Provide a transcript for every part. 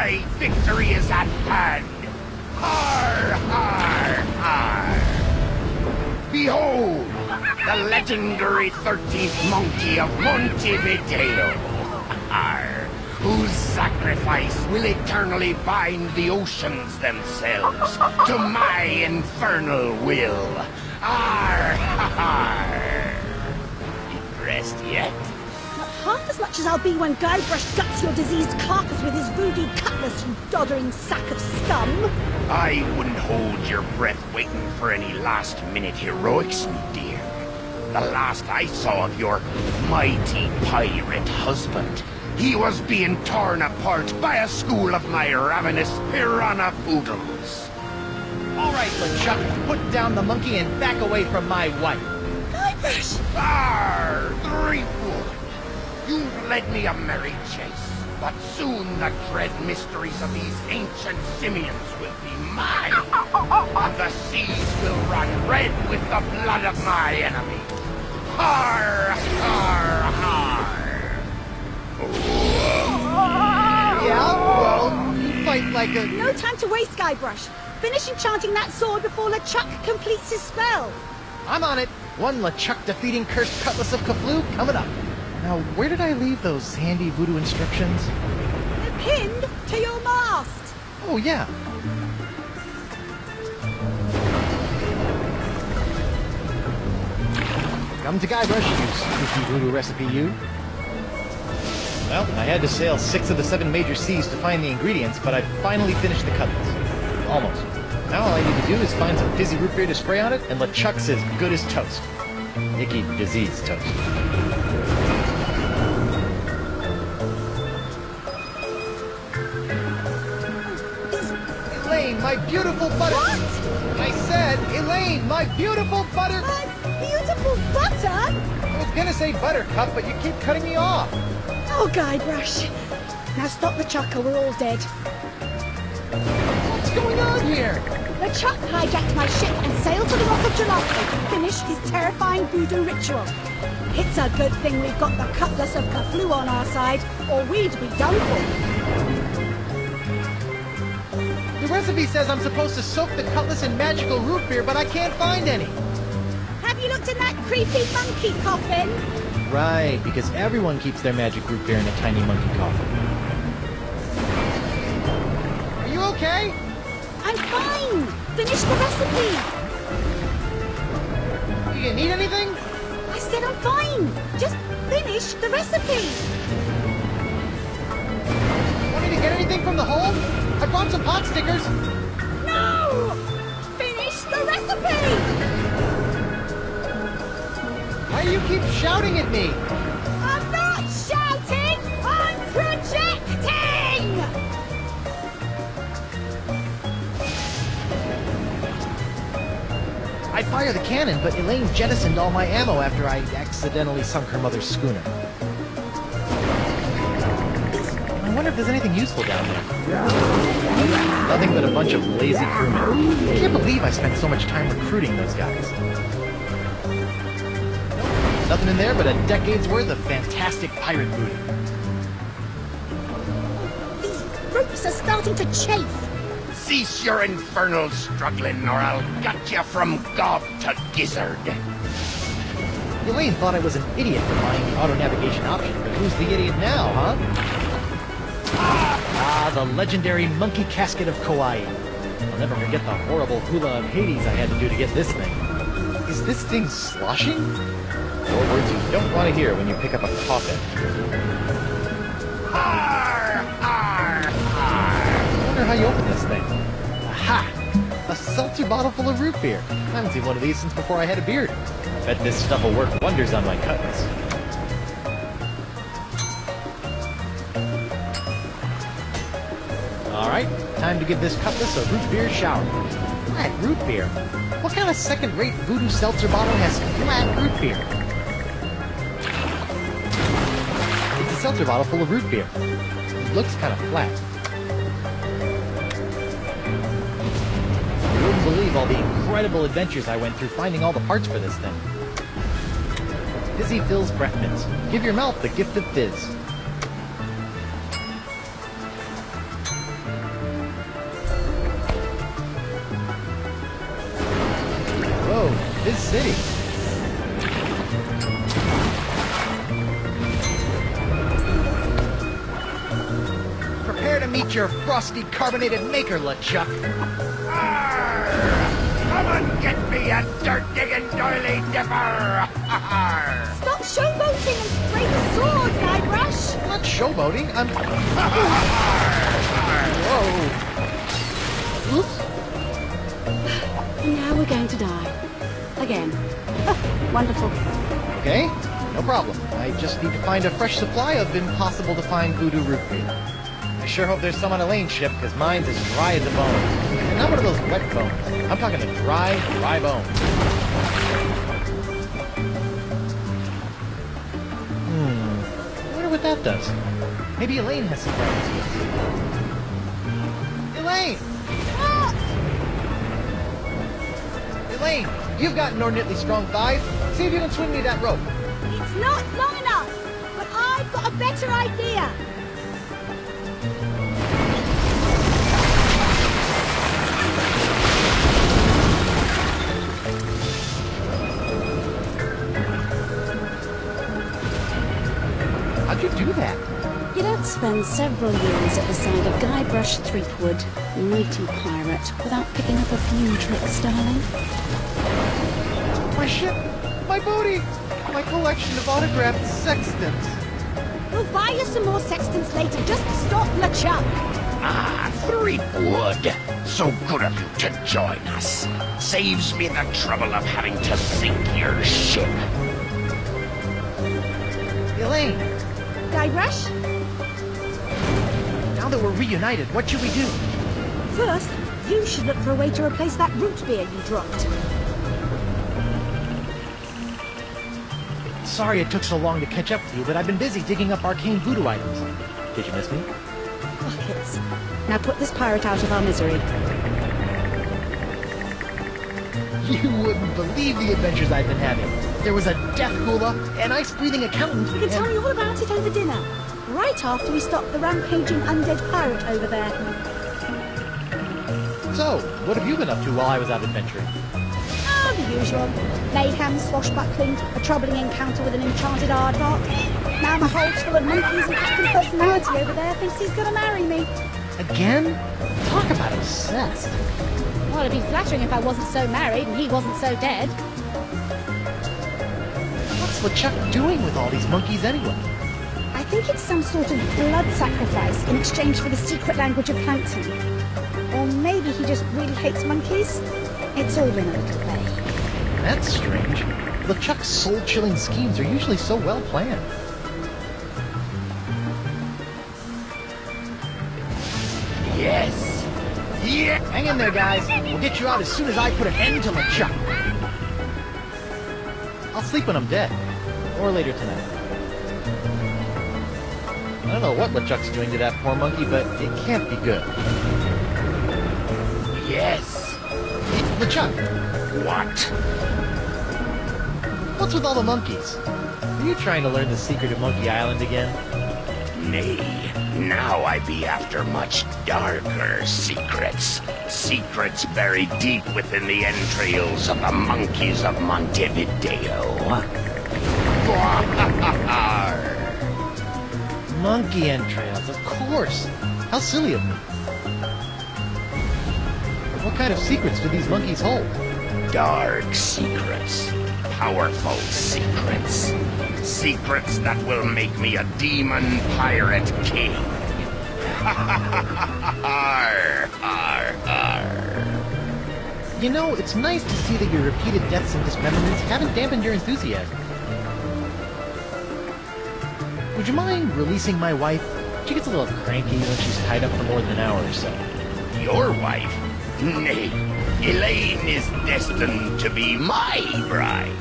My victory is at hand. Har, har, har. Behold, the legendary 13th monkey of Montevideo. Har. Whose sacrifice will eternally bind the oceans themselves to my infernal will. Arr, ha, ha. Impressed yet? Not half as much as I'll be when Guybrush guts your diseased carcass with his voodoo cutlass, you doddering sack of scum. I wouldn't hold your breath waiting for any last-minute heroics, dear. The last I saw of your mighty pirate husband, he was being torn apart by a school of my ravenous piranha poodles. All right, LeChuck, put down the monkey and back away from my wife. Guybrush! Arr, Threepwood! You've led me a merry chase, but soon the dread mysteries of these ancient simians will be mine, and the seas will run red with the blood of my enemy. Har, har, har! Yeah, well, you fight like a... No time to waste, Guybrush. Finish enchanting that sword before LeChuck completes his spell. I'm on it. One LeChuck defeating cursed cutlass of Kaflu coming up. Now, where did I leave those handy voodoo instructions? They're pinned to your mast. Oh, yeah. Come to Guybrush, you spooky voodoo recipe, you. Well, I had to sail 6 of the 7 major seas to find the ingredients, but I finally finished the cutlass. Almost. Now all I need to do is find some fizzy root beer to spray on it, and LeChuck's as good as toast. Icky disease toast. Elaine, my beautiful butter... What? I said, Elaine, my beautiful butter... My beautiful butter? I was gonna say buttercup, but you keep cutting me off. Oh, Guybrush. Now stop the chucker, we're all dead. What's going on here? LeChuck hijacked my ship and sailed to the Rock of Jalapa to finish his terrifying voodoo ritual. It's a good thing we've got the cutlass of Kaflu on our side, or we'd be done for. The recipe says I'm supposed to soak the cutlass in magical root beer, but I can't find any. Have you looked in that creepy monkey coffin? Right, because everyone keeps their magic root beer in a tiny monkey coffin. Are you okay? I'm fine. Finish the recipe. Do you need anything? I said I'm fine. Just finish the recipe. Want me to get anything from the hold? I brought some pot stickers. No! Finish the recipe! Why do you keep shouting at me? I'm not shouting! I'm projecting! I fired the cannon, but Elaine jettisoned all my ammo after I accidentally sunk her mother's schooner. I wonder if there's anything useful down there. Nothing but a bunch of lazy crewmen. I can't believe I spent so much time recruiting those guys. Nothing in there but a decade's worth of fantastic pirate booty. These ropes are starting to chafe. Cease your infernal struggling, or I'll gut you from gob to gizzard. Elaine thought I was an idiot for buying the auto-navigation option, but who's the idiot now, huh? Ah, the legendary monkey casket of Kauai. I'll never forget the horrible hula of Hades I had to do to get this thing. Is this thing sloshing? Or words you don't want to hear when you pick up a coffin. Arr, arr, arr. I wonder how you open this thing. Aha! A seltzer bottle full of root beer. I haven't seen one of these since before I had a beard. Bet this stuff will work wonders on my cutlass. Alright, time to give this cutlass a root beer shower. Flat root beer? What kind of second-rate voodoo seltzer bottle has flat root beer? It's a seltzer bottle full of root beer. It looks kind of flat. You wouldn't believe all the incredible adventures I went through finding all the parts for this thing. Fizzy Fizz's breath mints. Give your mouth the gift of fizz. city. Prepare to meet your frosty carbonated maker, LeChuck. Arr! Come and get me, a dirt-digging doily dipper! Arr! Stop showboating and spray the sword, Guybrush! I'm not showboating, I'm... Whoa! Oops. Now we're going to die. Again. Oh, wonderful. Okay, no problem. I just need to find a fresh supply of impossible-to-find voodoo root beer. I sure hope there's some on Elaine's ship, because mine's as dry as a bone. And not one of those wet bones. I'm talking a dry bone. I wonder what that does. Maybe Elaine has some plans. Elaine! What? Elaine, you've got inordinately strong thighs. See if you can swing me that rope. It's not long enough, but I've got a better idea. How'd you do that? You don't spend several years at the side of Guybrush Threepwood, mighty pirate, without picking up a few tricks, darling. My ship! My booty! My collection of autographed sextants! We'll buy you some more sextants later. Just stop LeChuck. Ah, Threepwood! So good of you to join us. Saves me the trouble of having to sink your ship. Elaine! Guybrush? Now that we're reunited, what should we do? First, you should look for a way to replace that root beer you dropped. Sorry it took so long to catch up with you, but I've been busy digging up arcane voodoo items. Did you miss me? Buckets. Now put this pirate out of our misery. You wouldn't believe the adventures I've been having. There was a death hula, an ice-breathing accountant, We can tell you all about it over dinner. Right after we stop the rampaging undead pirate over there. So, what have you been up to while I was out adventuring? Oh, the usual. Mayhem, swashbuckling, a troubling encounter with an enchanted aardvark. Now my hole's full of monkeys and Captain Personality over there thinks he's gonna marry me. Again? Talk about obsessed. Well, it'd be flattering if I wasn't so married and he wasn't so dead. What's LeChuck doing with all these monkeys anyway? I think it's some sort of blood sacrifice in exchange for the secret language of plankton. Or maybe he just really hates monkeys. It's all been a little play. That's strange. LeChuck's soul-chilling schemes are usually so well planned. Yes! Yeah! Hang in there, guys. We'll get you out as soon as I put an end to LeChuck. I'll sleep when I'm dead. Or later tonight. I don't know what LeChuck's doing to that poor monkey, but it can't be good. Yes! LeChuck, What? what's with all the monkeys? Are you trying to learn the secret of Monkey Island again? Nay, now I be after much darker secrets. Secrets buried deep within the entrails of the monkeys of Montevideo. Monkey entrails, of course. How silly of me. What kind of secrets do these monkeys hold? Dark secrets. Powerful secrets. Secrets that will make me a demon pirate king. Arr, arr, arr. You know, it's nice to see that your repeated deaths and dismemberments haven't dampened your enthusiasm. Would you mind releasing my wife? She gets a little cranky when she's tied up for more than an hour or so. Your wife? Nay, Elaine is destined to be my bride.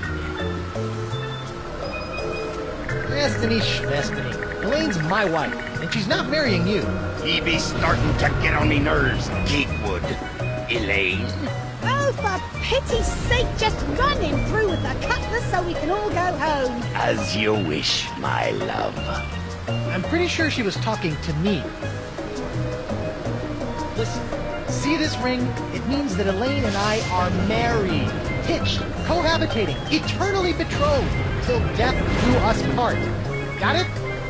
Destiny schmestiny. Elaine's my wife, and she's not marrying you. He be starting to get on me nerves, Geekwood. Elaine? Oh, for pity's sake, just run him through with the cutlass so we can all go home. As you wish, my love. I'm pretty sure she was talking to me. Listen, see this ring? It means that Elaine and I are married. hitched, cohabitating, eternally betrothed, till death do us part. Got it?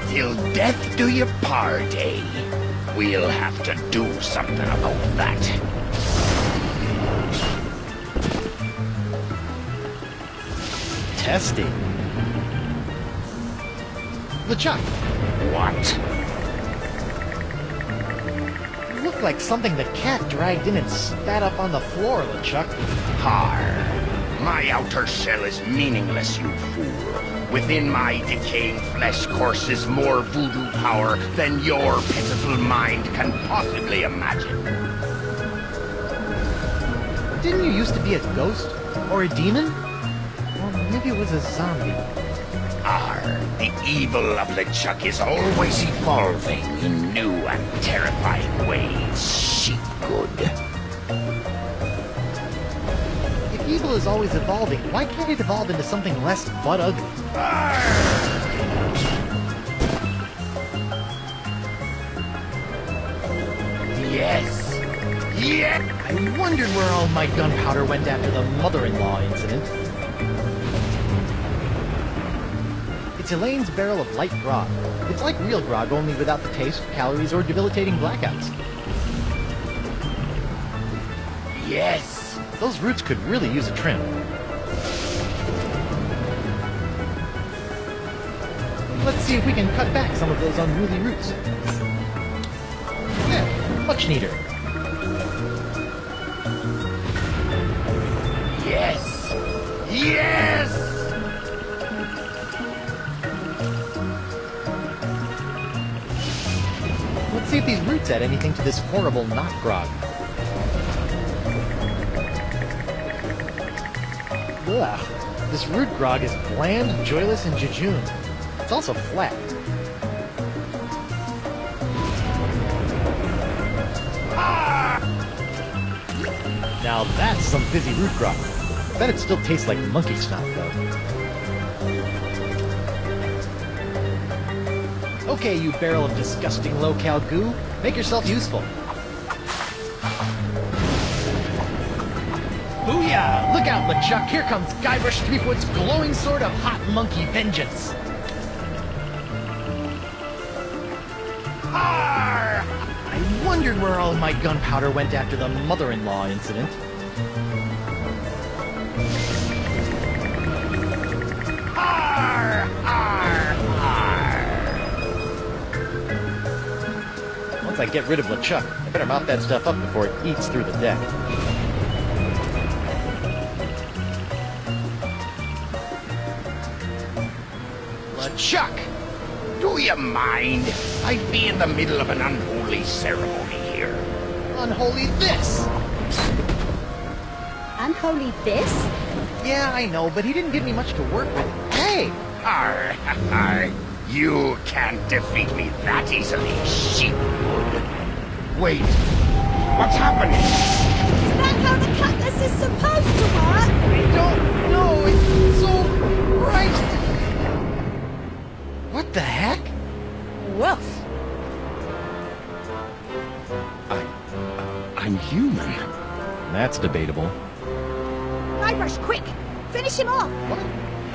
Till death do you part, eh? We'll have to do something about that. Testing. LeChuck, What? you look like something the cat dragged in and spat up on the floor, LeChuck. Har. My outer shell is meaningless, you fool. Within my decaying flesh courses more voodoo power than your pitiful mind can possibly imagine. Didn't you used to be a ghost? Or a demon? Or maybe it was a zombie. The evil of LeChuck is always evolving in new and terrifying ways. Sheep good. If evil is always evolving, why can't it evolve into something less but ugly? Yes. Yes. I wondered where all my gunpowder went after the mother-in-law incident. It's Elaine's barrel of light grog. It's like real grog, only without the taste, calories, or debilitating blackouts. Yes. Those roots could really use a trim. Let's see if we can cut back some of those unruly roots. Yeah, much neater. Yes. Yes. Let's see if these roots add anything to this horrible knot grog. Ugh. This root grog is bland, joyless, and jejune. It's also flat. Now that's some fizzy root grog. Bet it still tastes like monkey snot, though. Okay, you barrel of disgusting low-cal goo. Make yourself useful. Booyah! Look out, LeChuck! Here comes Guybrush Threepwood's glowing sword of hot monkey vengeance! Har! I wondered where all my gunpowder went after the mother-in-law incident. Har! Har! Har! Once I get rid of LeChuck, I better mop that stuff up before it eats through the deck. LeChuck! Do you mind? I'd be in the middle of an unholy ceremony here. Unholy this! Unholy this? Yeah, I know, but he didn't give me much to work with. Hey! Har! Har! You can't defeat me that easily, sheepwood. Wait, what's happening? Is that how the cutlass is supposed to work? I don't know, it's so bright! What the heck? Woof. I'm human. That's debatable. Guybrush, quick! Finish him off! What?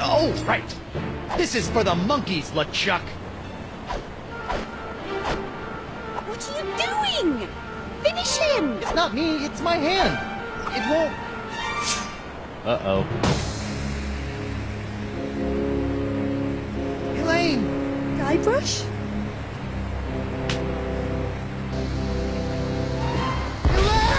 Oh, right! This is for the monkeys, LeChuck! What are you doing? Finish him! It's not me, it's my hand! It won't... Uh-oh. Elaine! Guybrush? Elaine!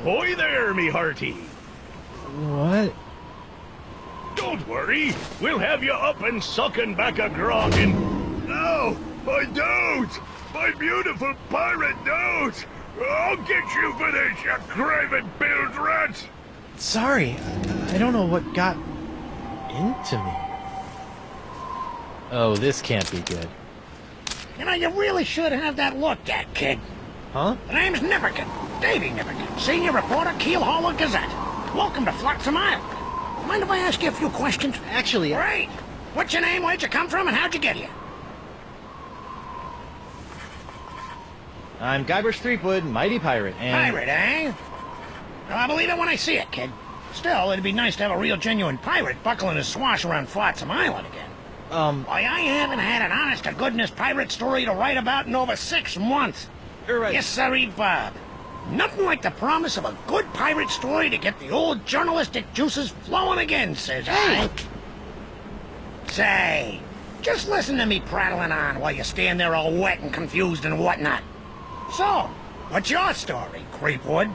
Ahoy there, me hearty. What? Don't worry, we'll have you up and sucking back a grog in... Oh, my note! My beautiful pirate note! I'll get you for this, you craven bilge rat! Sorry, I don't know what got into me. Oh, this can't be good. You know, you really should have that looked at, kid. Huh? The name's Nipperkin. Davy Nipperkin, senior reporter, Keelhauler Gazette. Welcome to Flotsam Island. Mind if I ask you a few questions? Actually, Great. What's your name, where'd you come from, and how'd you get here? I'm Guybrush Threepwood, mighty pirate, and... Pirate, eh? Well, I believe it when I see it, kid. Still, it'd be nice to have a real genuine pirate buckling his swash around Flotsam Island again. Why, I haven't had an honest-to-goodness pirate story to write about in over 6 months. You're right. Yes, sirree, Bob. Nothing like the promise of a good pirate story to get the old journalistic juices flowing again, says I. Say, just listen to me prattling on while you stand there all wet and confused and whatnot. So, what's your story, Creepwood?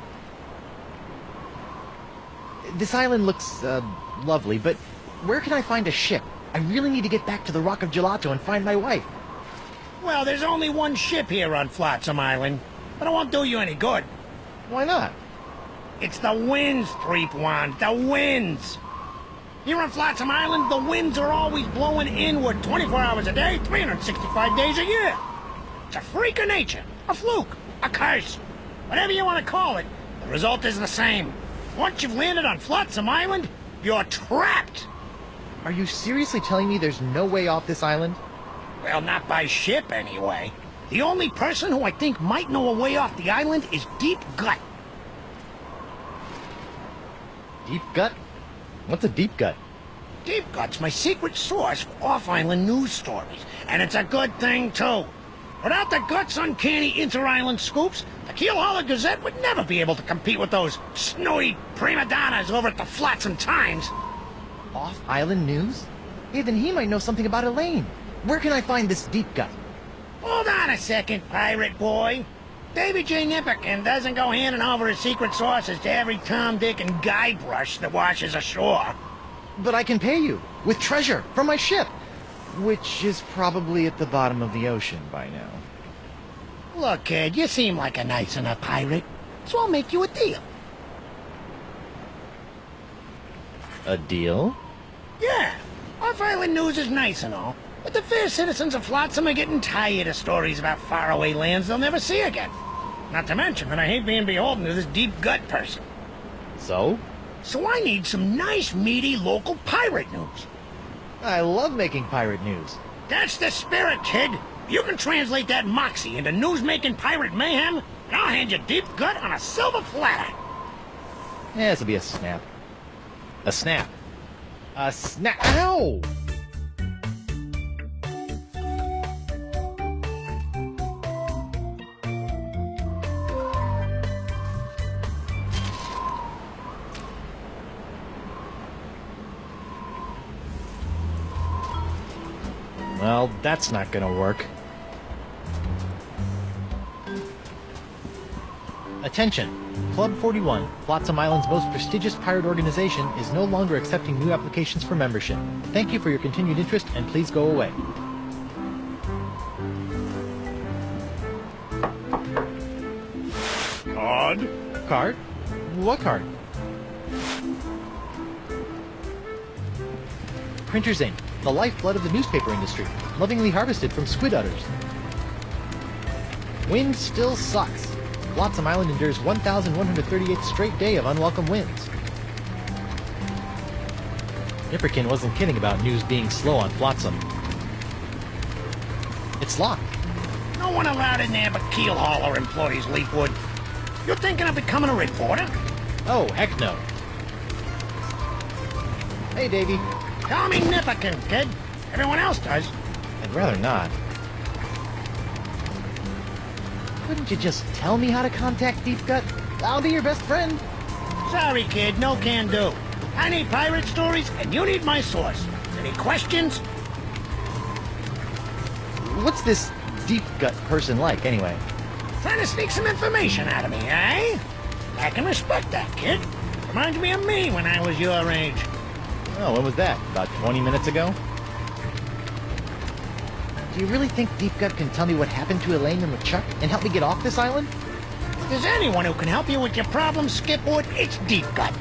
This island looks, lovely, but where can I find a ship? I really need to get back to the Rock of Gelato and find my wife. Well, there's only one ship here on Flotsam Island, but it won't do you any good. Why not? It's the winds, Threepwand, the winds. Here on Flotsam Island, the winds are always blowing inward 24 hours a day, 365 days a year. It's a freak of nature, a fluke, a curse, whatever you want to call it. The result is the same. Once you've landed on Flotsam Island, you're trapped. Are you seriously telling me there's no way off this island? Well, not by ship, anyway. The only person who I think might know a way off the island is Deep Gut. Deep Gut? What's a deep gut? Deep Gut's my secret source for off-island news stories, and it's a good thing, too. Without the Gut's uncanny inter-island scoops, the Keelhauler Gazette would never be able to compete with those snowy prima donnas over at the Flotsam Times. Off-island news? Hey, then he might know something about Elaine. Where can I find this Deep Gut? Hold on a second, pirate boy. Davy J. Nipperkin doesn't go handing over his secret sources to every Tom, Dick, and Guybrush that washes ashore. But I can pay you with treasure from my ship, which is probably at the bottom of the ocean by now. Look, kid, you seem like a nice enough pirate, so I'll make you a deal. A deal? Yeah, off-island news is nice and all, but the fair citizens of Flotsam are getting tired of stories about faraway lands they'll never see again. Not to mention that I hate being beholden to this Deep Gut person. So? So I need some nice, meaty, local pirate news. I love making pirate news. That's the spirit, kid. You can translate that moxie into news-making pirate mayhem, and I'll hand you Deep Gut on a silver platter. Yeah, this'll be a snap. A snap. A snap. Ow! Well, that's not gonna work. Attention! Club 41, Flotsam Island's most prestigious pirate organization, is no longer accepting new applications for membership. Thank you for your continued interest, and please go away. Card? Card? What card? Printer's ink, the lifeblood of the newspaper industry, lovingly harvested from squid udders. Wind still sucks. Flotsam Island endures 1,138th straight day of unwelcome winds. Nipperkin wasn't kidding about news being slow on Flotsam. It's locked. No one allowed in there but Keelhauler employees, Leafwood. You're thinking of becoming a reporter? Oh, heck no. Hey, Davy. Call me Nipperkin, kid. Everyone else does. I'd rather not. Couldn't you just tell me how to contact Deep Gut? I'll be your best friend. Sorry, kid, no can do. I need pirate stories, and you need my source. Any questions? What's this Deep Gut person like, anyway? Trying to sneak some information out of me, eh? I can respect that, kid. Reminds me of me when I was your age. Oh, when was that? About 20 minutes ago? Do you really think Deep Gut can tell me what happened to Elaine and LeChuck and help me get off this island? If there's anyone who can help you with your problems, Skipwood, it's Deep Gut.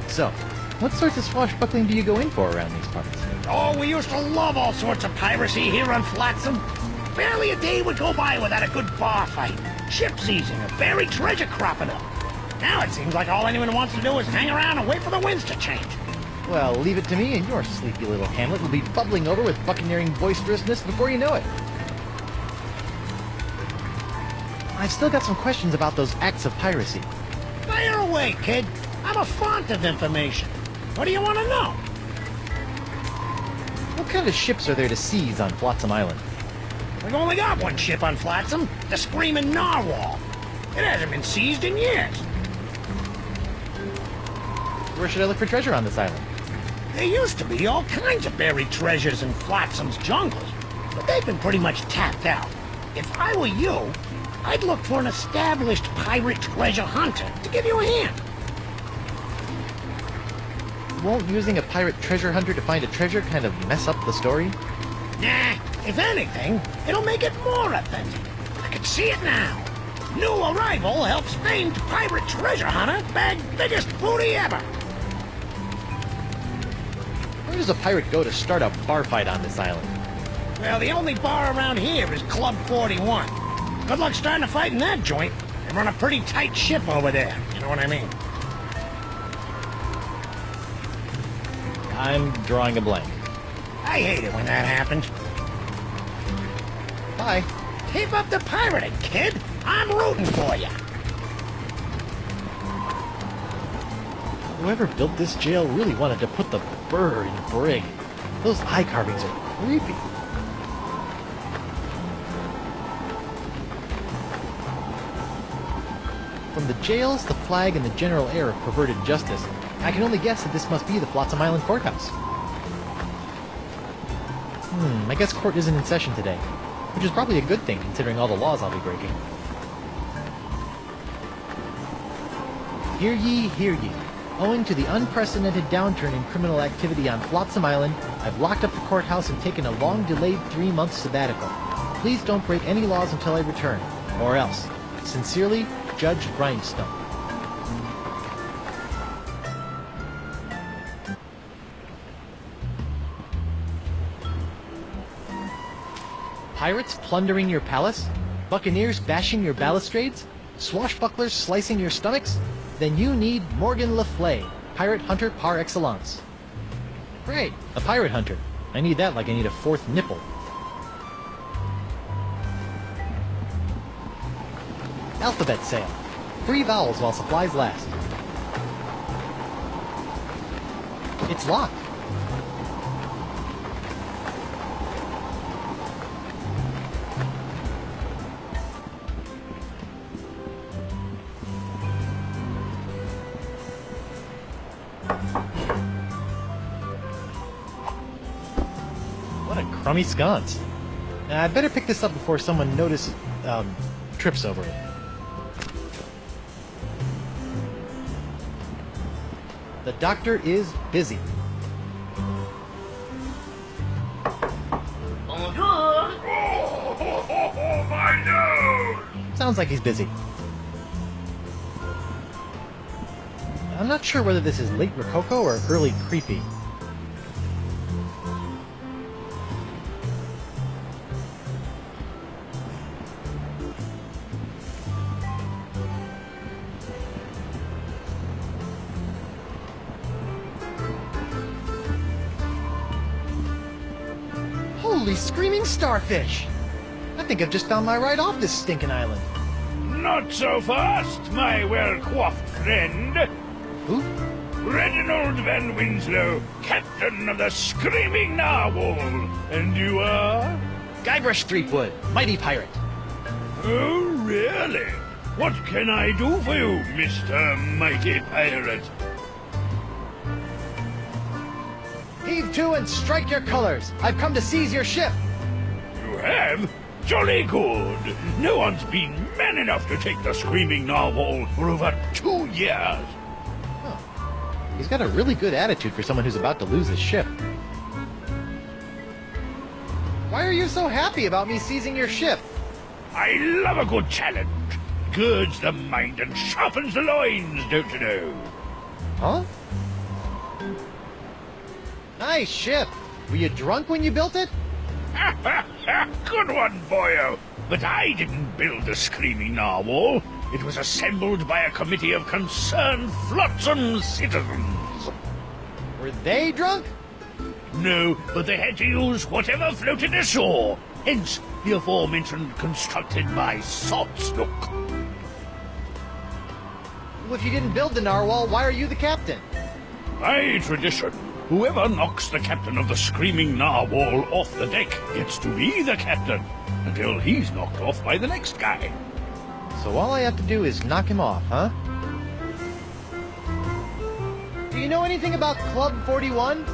So, what sorts of swashbuckling do you go in for around these parts? Oh, we used to love all sorts of piracy here on Flotsam. Barely a day would go by without a good bar fight, ship seizing, or buried treasure cropping up. Now it seems like all anyone wants to do is hang around and wait for the winds to change. Well, leave it to me, and your sleepy little hamlet will be bubbling over with buccaneering boisterousness before you know it. I've still got some questions about those acts of piracy. Fire away, kid. I'm a font of information. What do you want to know? What kind of ships are there to seize on Flotsam Island? We've only got one ship on Flotsam, the Screaming Narwhal. It hasn't been seized in years. Where should I look for treasure on this island? There used to be all kinds of buried treasures in Flotsam's jungles, but they've been pretty much tapped out. If I were you, I'd look for an established pirate treasure hunter to give you a hand. Won't using a pirate treasure hunter to find a treasure kind of mess up the story? Nah, if anything, it'll make it more authentic. I can see it now. New arrival helps famed pirate treasure hunter bag biggest booty ever. Where does a pirate go to start a bar fight on this island? Well, the only bar around here is Club 41. Good luck starting a fight in that joint. They run a pretty tight ship over there, you know what I mean? I'm drawing a blank. I hate it when that happens. Bye. Keep up the pirating, kid. I'm rooting for you. Whoever built this jail really wanted to put the burr in brig. Those eye carvings are creepy. From the jails, the flag, and the general air of perverted justice, I can only guess that this must be the Flotsam Island Courthouse. I guess court isn't in session today, which is probably a good thing considering all the laws I'll be breaking. Hear ye, hear ye. Owing to the unprecedented downturn in criminal activity on Flotsam Island, I've locked up the courthouse and taken a long-delayed 3-month sabbatical. Please don't break any laws until I return, or else. Sincerely, Judge Grindstone. Pirates plundering your palace? Buccaneers bashing your balustrades? Swashbucklers slicing your stomachs? Then you need Morgan Le Fay, pirate hunter par excellence. Great, a pirate hunter. I need that like I need a 4th nipple. Alphabet sale. Free vowels while supplies last. It's locked. What a crummy sconce. I'd better pick this up before someone trips over it. The doctor is busy. Bonjour! Oh, my nose! Sounds like he's busy. I'm not sure whether this is late Rococo or early creepy. Holy screaming starfish! I think I've just found my ride off this stinking island. Not so fast, my well-coiffed friend. Who? Reginald Van Winslow, captain of the Screaming Narwhal. And you are? Guybrush Threepwood, mighty pirate. Oh, really? What can I do for you, Mr. Mighty Pirate? Heave to and strike your colors! I've come to seize your ship! You have? Jolly good. No one's been man enough to take the Screaming Narwhal for over 2 years. He's got a really good attitude for someone who's about to lose his ship. Why are you so happy about me seizing your ship? I love a good challenge. Girds the mind and sharpens the loins, don't you know? Huh? Nice ship. Were you drunk when you built it? Good one, boyo. But I didn't build the Screaming Narwhal. It was assembled by a committee of concerned flotsam citizens. Were they drunk? No, but they had to use whatever floated ashore. Hence, the aforementioned constructed by Saltsnook. Well, if you didn't build the narwhal, why are you the captain? By tradition, whoever knocks the captain of the Screaming Narwhal off the deck gets to be the captain, until he's knocked off by the next guy. So all I have to do is knock him off, huh? Do you know anything about Club 41?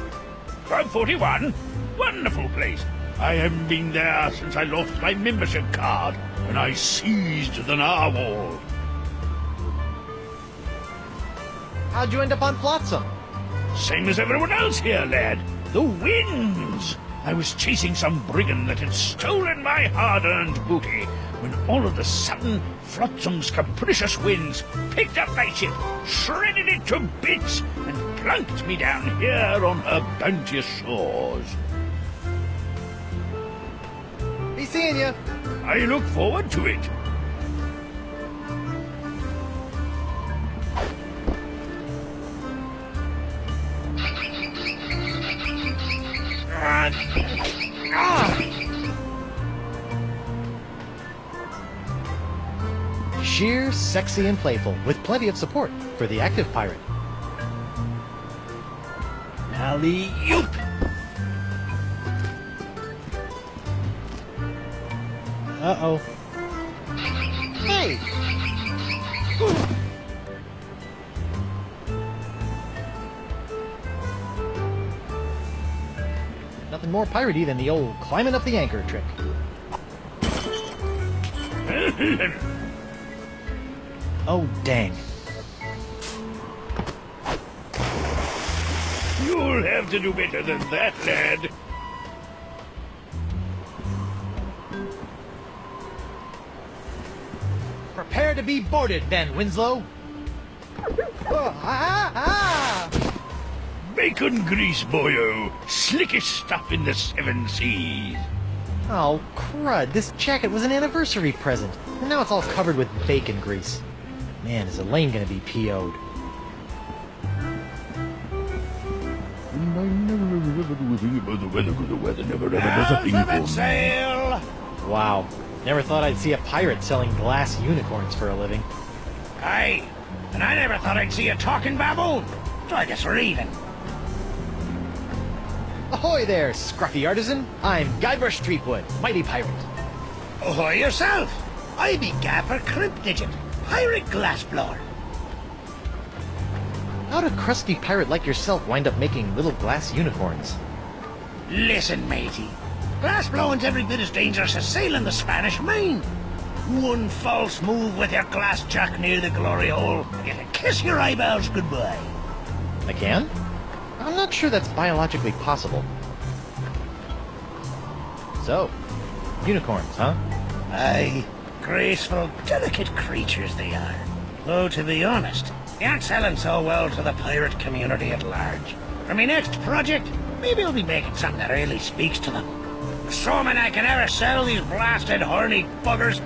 Club 41? Wonderful place. I haven't been there since I lost my membership card when I seized the narwhal. How'd you end up on Flotsam? Same as everyone else here, lad. The winds. I was chasing some brigand that had stolen my hard-earned booty, when all of a sudden, Flotsam's capricious winds picked up my ship, shredded it to bits, and plunked me down here on her bounteous shores. Be seeing you. I look forward to it. Sheer, sexy, and playful, with plenty of support for the active pirate. Alley-oop! Uh-oh. Hey! Nothing more piratey than the old climbing up the anchor trick. Oh, dang. You'll have to do better than that, lad. Prepare to be boarded, then, Winslow. Bacon grease, boyo. Slickest stuff in the 7 seas. Oh, crud. This jacket was an anniversary present, and now it's all covered with bacon grease. Man, is Elaine gonna be PO'd. The weather never ever does a thing for me. Sail! Wow. Never thought I'd see a pirate selling glass unicorns for a living. Aye, and I never thought I'd see a talking baboon. So I guess we're even. Ahoy there, scruffy artisan. I'm Guybrush Threepwood, mighty pirate. Ahoy yourself! I be Gaffer Crimpdigit, pirate glassblower. How'd a crusty pirate like yourself wind up making little glass unicorns? Listen, matey. Glassblowing's every bit as dangerous as sailing the Spanish Main. One false move with your glass jack near the glory hole, and it'll kiss your eyeballs goodbye. I can? I'm not sure that's biologically possible. So, unicorns, huh? Aye, graceful, delicate creatures they are. Though, to be honest, they aren't selling so well to the pirate community at large. For my next project, maybe I'll be making something that really speaks to them. Assuming I can ever sell these blasted horny buggers.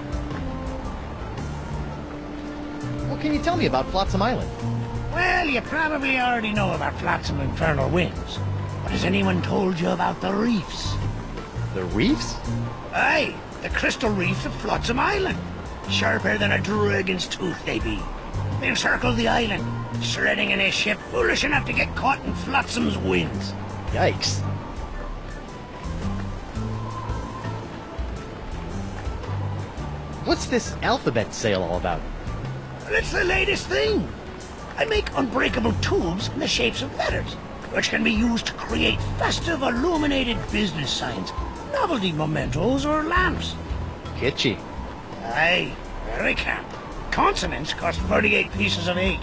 What can you tell me about Flotsam Island? Well, you probably already know about Flotsam Infernal Winds. But has anyone told you about the reefs? The reefs? Aye, the crystal reefs of Flotsam Island. Sharper than a dragon's tooth they be. They encircle the island, shredding in a ship foolish enough to get caught in Flotsam's winds. Yikes. What's this alphabet sale all about? Well, it's the latest thing. I make unbreakable tubes in the shapes of letters, which can be used to create festive illuminated business signs, novelty mementos, or lamps. Kitschy. Aye, recap. Consonants cost 38 pieces of 8.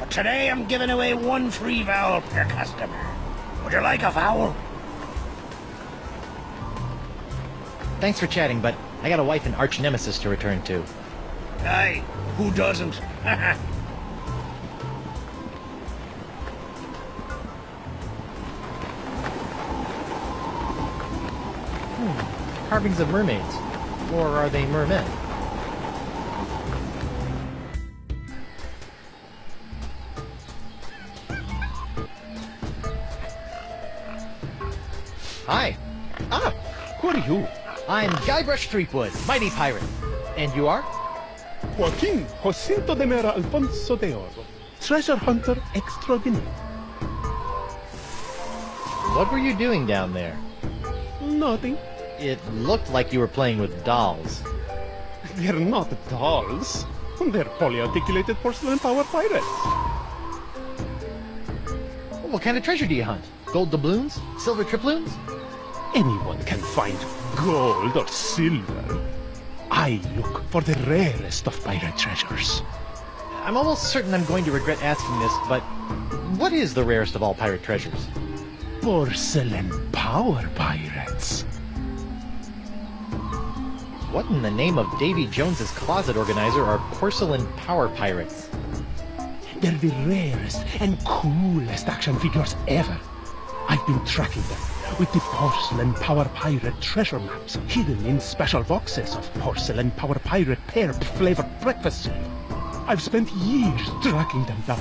But today I'm giving away 1 free vowel per customer. Would you like a vowel? Thanks for chatting, but I got a wife and arch nemesis to return to. Aye, who doesn't? Carvings of mermaids. Or are they mermen? Hi. Ah, Who are you? I'm Guybrush Threepwood, mighty pirate. And you are? Joaquin Jacinto de Mera Alfonso de Oro, treasure hunter extraordinaire. What were you doing down there? Nothing. It looked like you were playing with dolls. They're not dolls. They're polyarticulated porcelain power pirates. What kind of treasure do you hunt? Gold doubloons? Silver triploons? Anyone can find gold or silver. I look for the rarest of pirate treasures. I'm almost certain I'm going to regret asking this, but what is the rarest of all pirate treasures? Porcelain power pirates. What in the name of Davy Jones's closet organizer are porcelain power pirates? They're the rarest and coolest action figures ever. I've been tracking them with the porcelain power pirate treasure maps hidden in special boxes of porcelain power pirate pear flavored breakfast cereal. I've spent years tracking them down,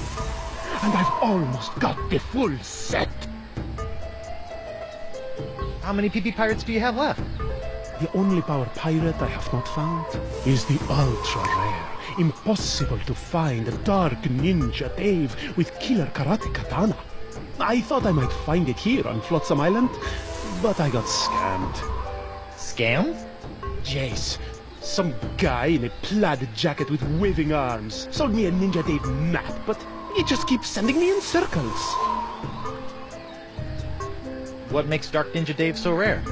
and I've almost got the full set. How many PP pirates do you have left? The only power pirate I have not found is the ultra-rare, impossible to find Dark Ninja Dave with killer karate katana. I thought I might find it here on Flotsam Island, but I got scammed. Scammed? Jace, some guy in a plaid jacket with waving arms sold me a Ninja Dave map, but he just keeps sending me in circles. What makes Dark Ninja Dave so rare?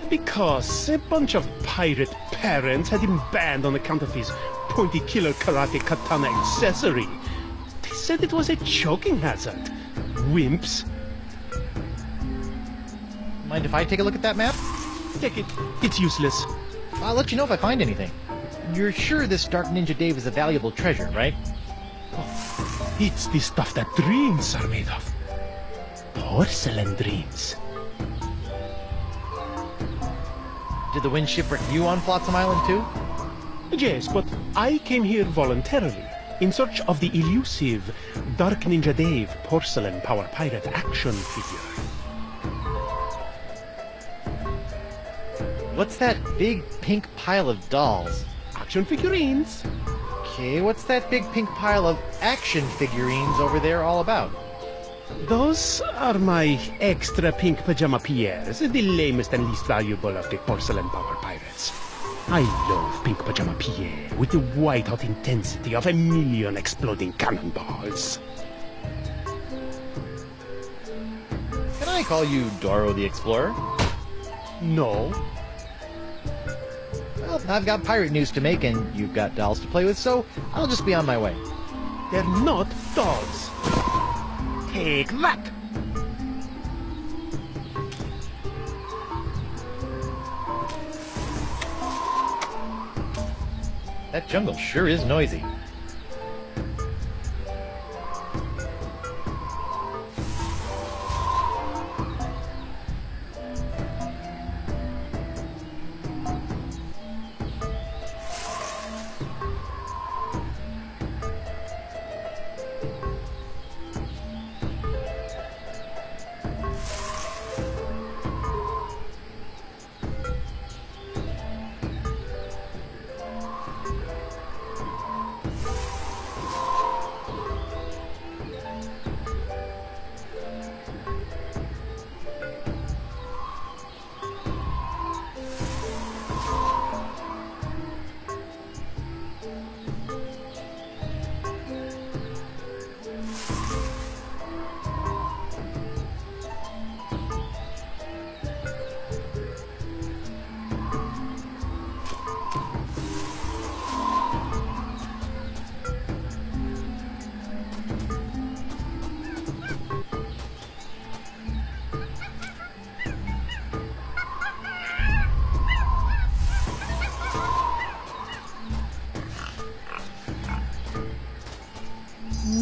Because a bunch of pirate parents had him banned on account of his pointy killer karate katana accessory. They said it was a choking hazard. Wimps. Mind if I take a look at that map? Take it. It's useless. I'll let you know if I find anything. You're sure this Dark Ninja Dave is a valuable treasure, right? Oh, it's the stuff that dreams are made of. Porcelain dreams. Did the wind shipwreck you on Flotsam Island too? Yes, but I came here voluntarily in search of the elusive Dark Ninja Dave porcelain power pirate action figure. What's that big pink pile of dolls? Action figurines. Okay, what's that big pink pile of action figurines over there all about? Those are my extra pink pajama Pierres, the lamest and least valuable of the porcelain power pirates. I love pink pajama Pierre with the white-hot intensity of 1,000,000 exploding cannonballs. Can I call you Doro the Explorer? No. Well, I've got pirate news to make and you've got dolls to play with, so I'll just be on my way. They're not dolls. Take that! That jungle sure is noisy.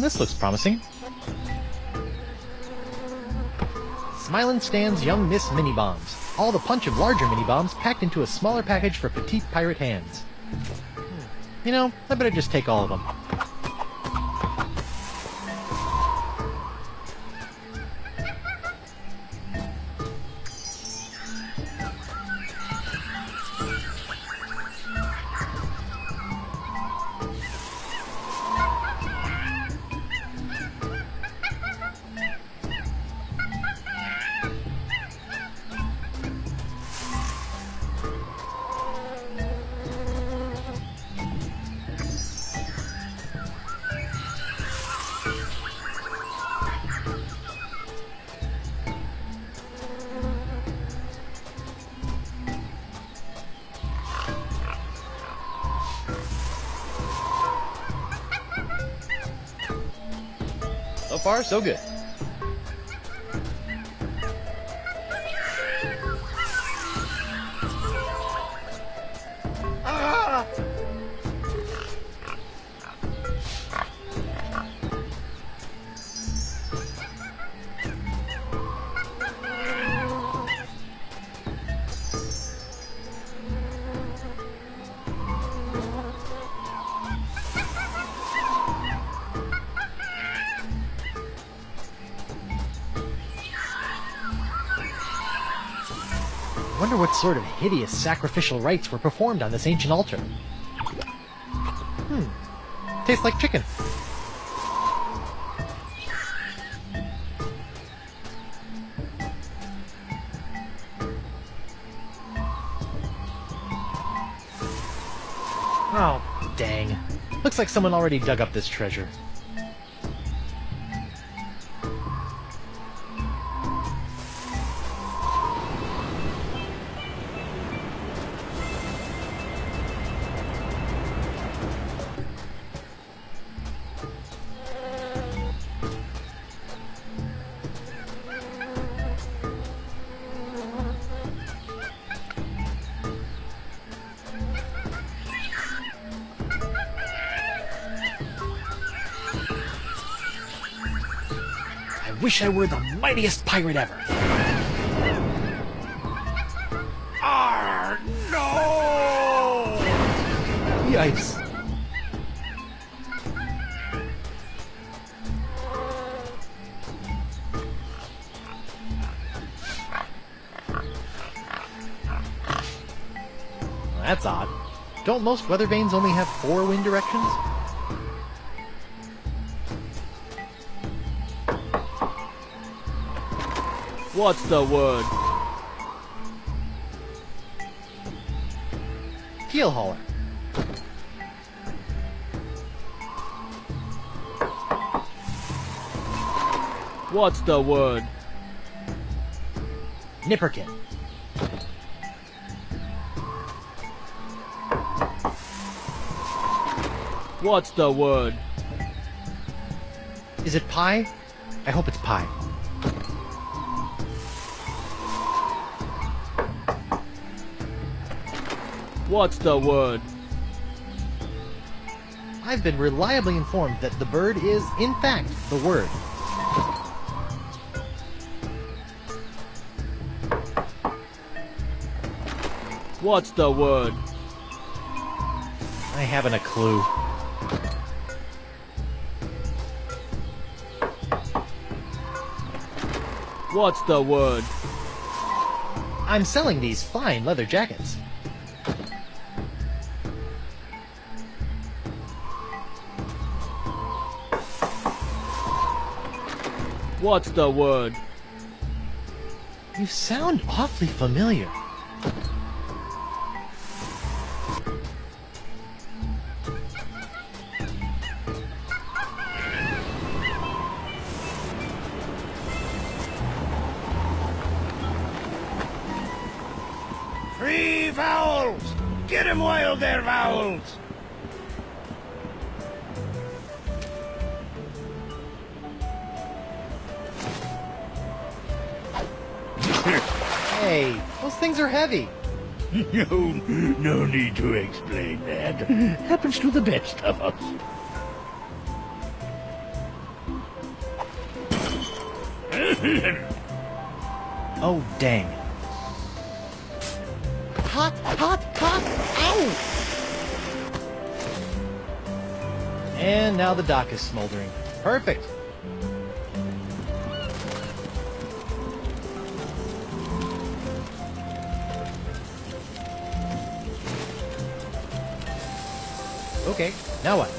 this looks promising. Smilin' Stan's Young Miss Mini Bombs. All the punch of larger mini bombs packed into a smaller package for petite pirate hands. You know, I better just take all of them. So far, so good. Ah! I wonder what sort of hideous sacrificial rites were performed on this ancient altar. Tastes like chicken. Oh, dang. Looks like someone already dug up this treasure. I wish I were the mightiest pirate ever. Arr, no! Yikes. Well, that's odd. Don't most weather vanes only have 4 wind directions? What's the word? Keel hauler. What's the word? Nipperkin. What's the word? Is it pie? I hope it's pie. What's the word? I've been reliably informed that the bird is, in fact, the word. What's the word? I haven't a clue. What's the word? I'm selling these fine leather jackets. What's the word? You sound awfully familiar. Free vowels! Get him while they're vowels! Hey, those things are heavy. No need to explain that. Happens to the best of us. Oh, dang. Hot, hot, hot! Ow! And now the dock is smoldering. Perfect. Okay, now what?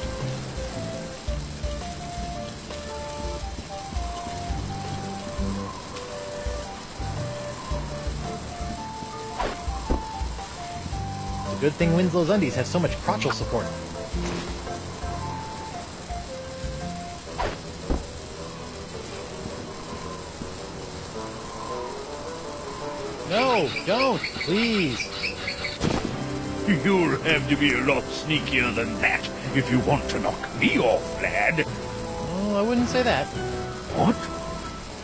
It's a good thing Winslow's Undies has so much crotchal support. No, don't, please. You'll have to be a lot sneakier than that if you want to knock me off, lad. Oh, I wouldn't say that. What?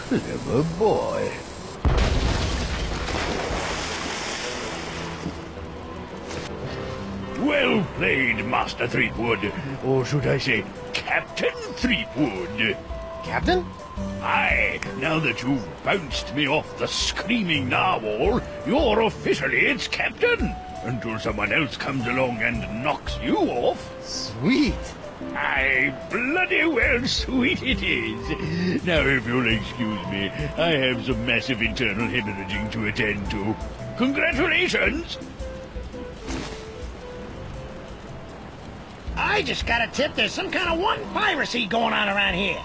Clever boy. Well played, Master Threepwood. Or should I say, Captain Threepwood. Captain? Aye, now that you've bounced me off the screaming narwhal, you're officially its captain. Until someone else comes along and knocks you off. Sweet. Aye, bloody well sweet it is. Now, if you'll excuse me, I have some massive internal hemorrhaging to attend to. Congratulations! I just got a tip there's some kind of wanton piracy going on around here.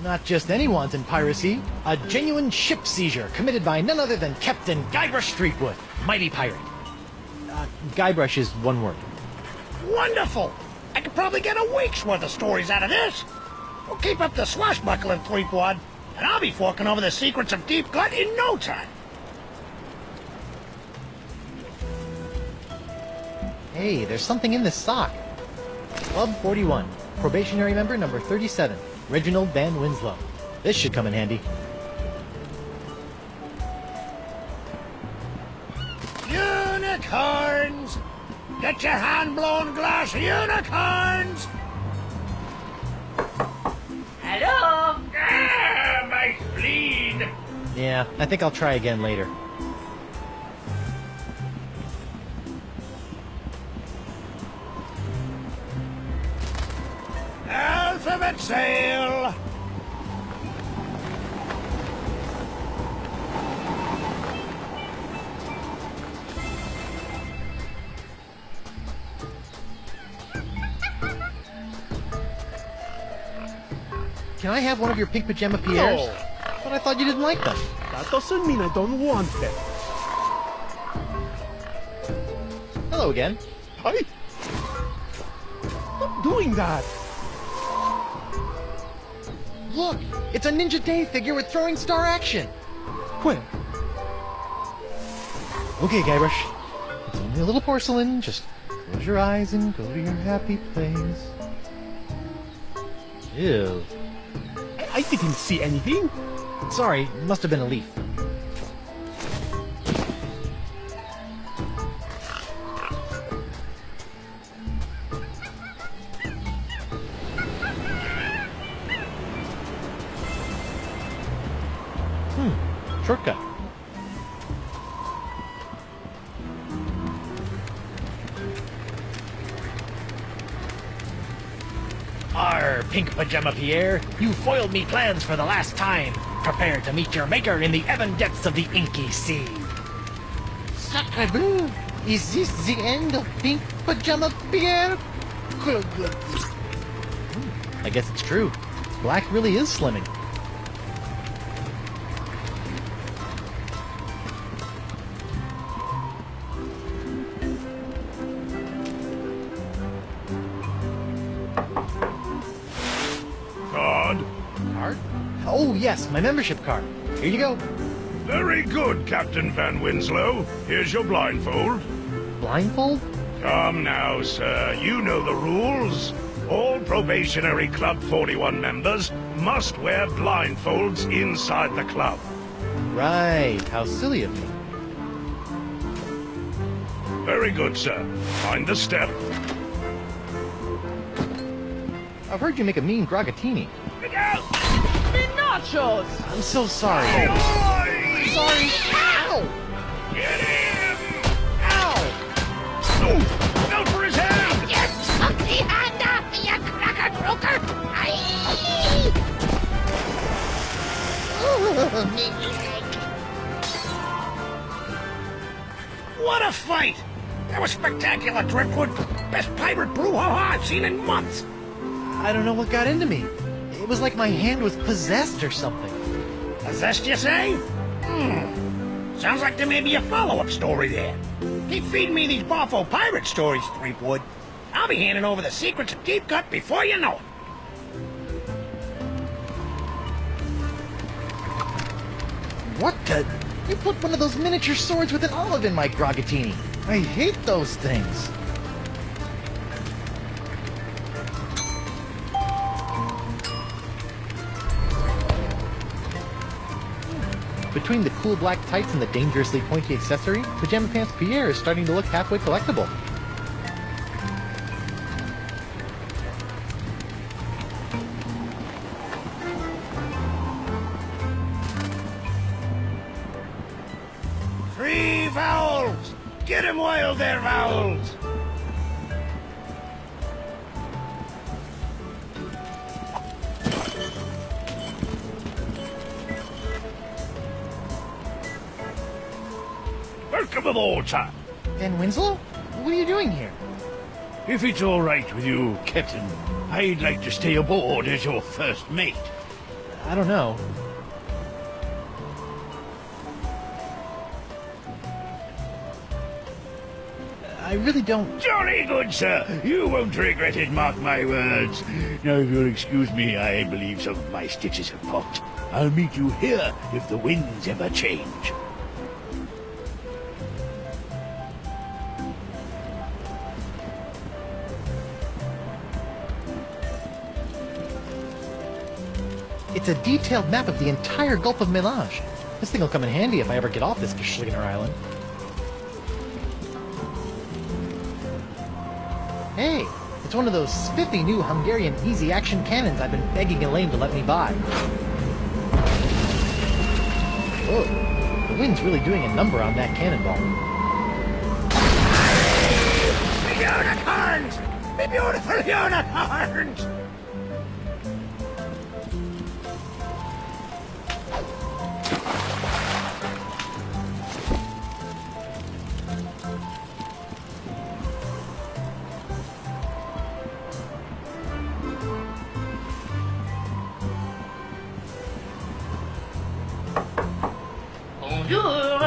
Not just any wanton piracy, a genuine ship seizure committed by none other than Captain Guybrush Threepwood, mighty pirate. Guybrush is one word. Wonderful! I could probably get a week's worth of stories out of this. We'll keep up the swashbuckling, Threepwood, and I'll be forking over the secrets of Deep Glut in no time. Hey, there's something in this sock. Club 41, probationary member number 37, Reginald Van Winslow. This should come in handy. Unicorns! Get your hand-blown glass unicorns! Hello? Ah, my spleen! Yeah, I think I'll try again later. Alphabet sail! Can I have one of your pink pajama Pierres? No. But I thought you didn't like them. That doesn't mean I don't want them. Hello again. Hi. Stop doing that. Look, it's a Ninja Day figure with throwing star action. Where? Okay, Guybrush. It's only a little porcelain. Just close your eyes and go to your happy place. Ew. I didn't see anything. Sorry, it must have been a leaf. Shortcut. Arr, Pink Pajama Pierre, you foiled me plans for the last time. Prepare to meet your maker in the ebon depths of the inky sea. Sacre bleu! Is this the end of Pink Pajama Pierre? I guess it's true. Black really is slimming. Card. Card? Oh, yes, my membership card. Here you go. Very good, Captain Van Winslow. Here's your blindfold. Blindfold? Come now, sir. You know the rules. All probationary Club 41 members must wear blindfolds inside the club. Right, how silly of me. Very good, sir. Mind the step. I've heard you make a mean gragatini. Look out! Be not! nachos! I'm so sorry. Oi! Sorry. Ow! Get him! Ow! Oh, out for his hand! You took the hand off me, you cracker croaker! Aye! Ooh, me leg. What a fight! That was spectacular, Threepwood. Best pirate brouhaha I've seen in months. I don't know what got into me. It was like my hand was possessed or something. Possessed, you say? Sounds like there may be a follow-up story there. Keep feeding me these Boffo pirate stories, Threepwood. I'll be handing over the secrets of Deep Cut before you know it. What the? You put one of those miniature swords with an olive in my grogatini. I hate those things. Between the cool black tights and the dangerously pointy accessory, Pajama Pants Pierre is starting to look halfway collectible. Free vowels! Get him while they're vowels! Welcome aboard, sir. Van Winslow? What are you doing here? If it's all right with you, Captain, I'd like to stay aboard as your first mate. I don't know. I really don't... Jolly good, sir. You won't regret it, mark my words. Now, if you'll excuse me, I believe some of my stitches have popped. I'll meet you here if the winds ever change. It's a detailed map of the entire Gulf of Melange. This thing will come in handy if I ever get off this Geschlinger Island. Hey, it's one of those spiffy new Hungarian easy-action cannons I've been begging Elaine to let me buy. Whoa, the wind's really doing a number on that cannonball. Unicorns! Me beautiful unicorns!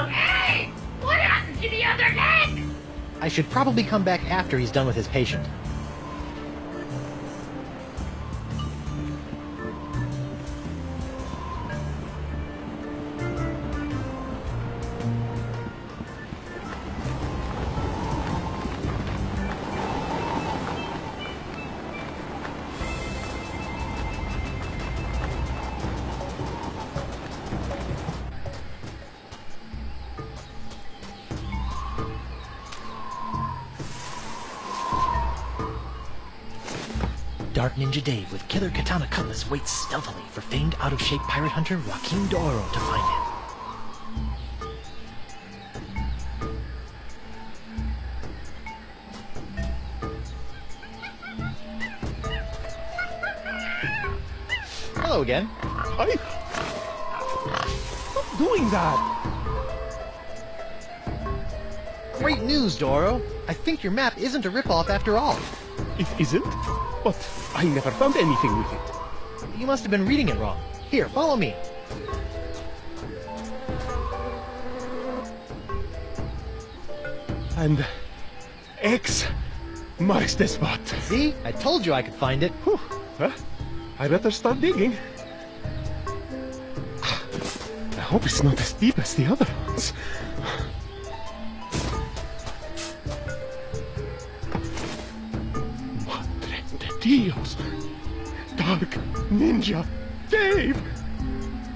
Hey! What happened to the other leg? I should probably come back after he's done with his patient. Dark Ninja Dave with Killer Katana Cutlass waits stealthily for famed out-of-shape pirate hunter Joaquin D'Oro to find him. Hello again. Stop doing that! Great news, D'Oro. I think your map isn't a ripoff after all. It isn't? But I never found anything with it. You must have been reading it wrong. Here, follow me. And... X marks the spot. See? I told you I could find it. Whew. Huh? I better start digging. I hope it's not as deep as the other ones. Madre de Dios! Dark Ninja Dave!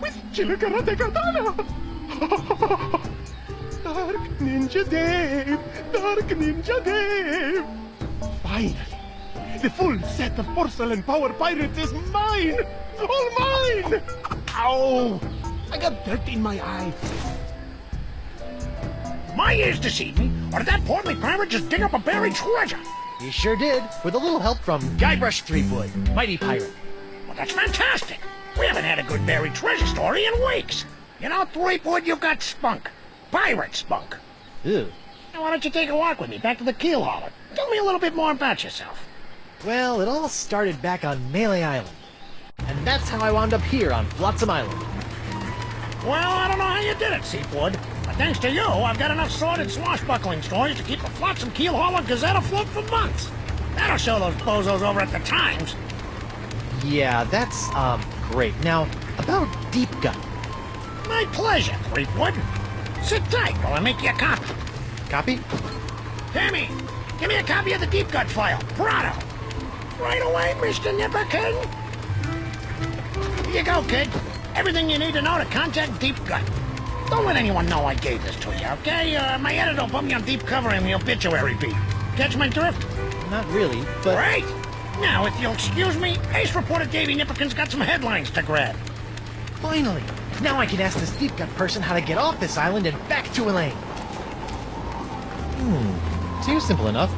With Killer Karate Katana! Dark Ninja Dave! Dark Ninja Dave! Finally! The full set of porcelain power pirates is mine! All mine! Ow! I got dirt in my eye. My ears deceive me, or did that portly pirate just dig up a buried treasure? He sure did, with a little help from Guybrush Threepwood, mighty pirate. Well, that's fantastic. We haven't had a good buried treasure story in weeks. You know, Threepwood, you've got spunk. Pirate spunk. Ew. Now, why don't you take a walk with me back to the keel hauler? Tell me a little bit more about yourself. Well, it all started back on Melee Island. And that's how I wound up here on Flotsam Island. Well, I don't know how you did it, Seafood. But thanks to you, I've got enough sordid swashbuckling stories to keep the Flotsam Keel Hauler Gazette afloat for months. That'll show those bozos over at the Times. Yeah, that's, great. Now, about Deep Gut. My pleasure, Threepwood. Sit tight while I make you a copy. Copy? Tammy, give me a copy of the Deep Gut file. Pronto. Right away, Mr. Nipperkin. Here you go, kid. Everything you need to know to contact Deep Gut. Don't let anyone know I gave this to you, okay? My editor will put me on deep cover in the obituary beat. Catch my drift? Not really, but... Great! Now, if you'll excuse me, Ace reporter Davy Nipperkin's got some headlines to grab. Finally! Now I can ask this Deep Gut person how to get off this island and back to Elaine. Seems simple enough.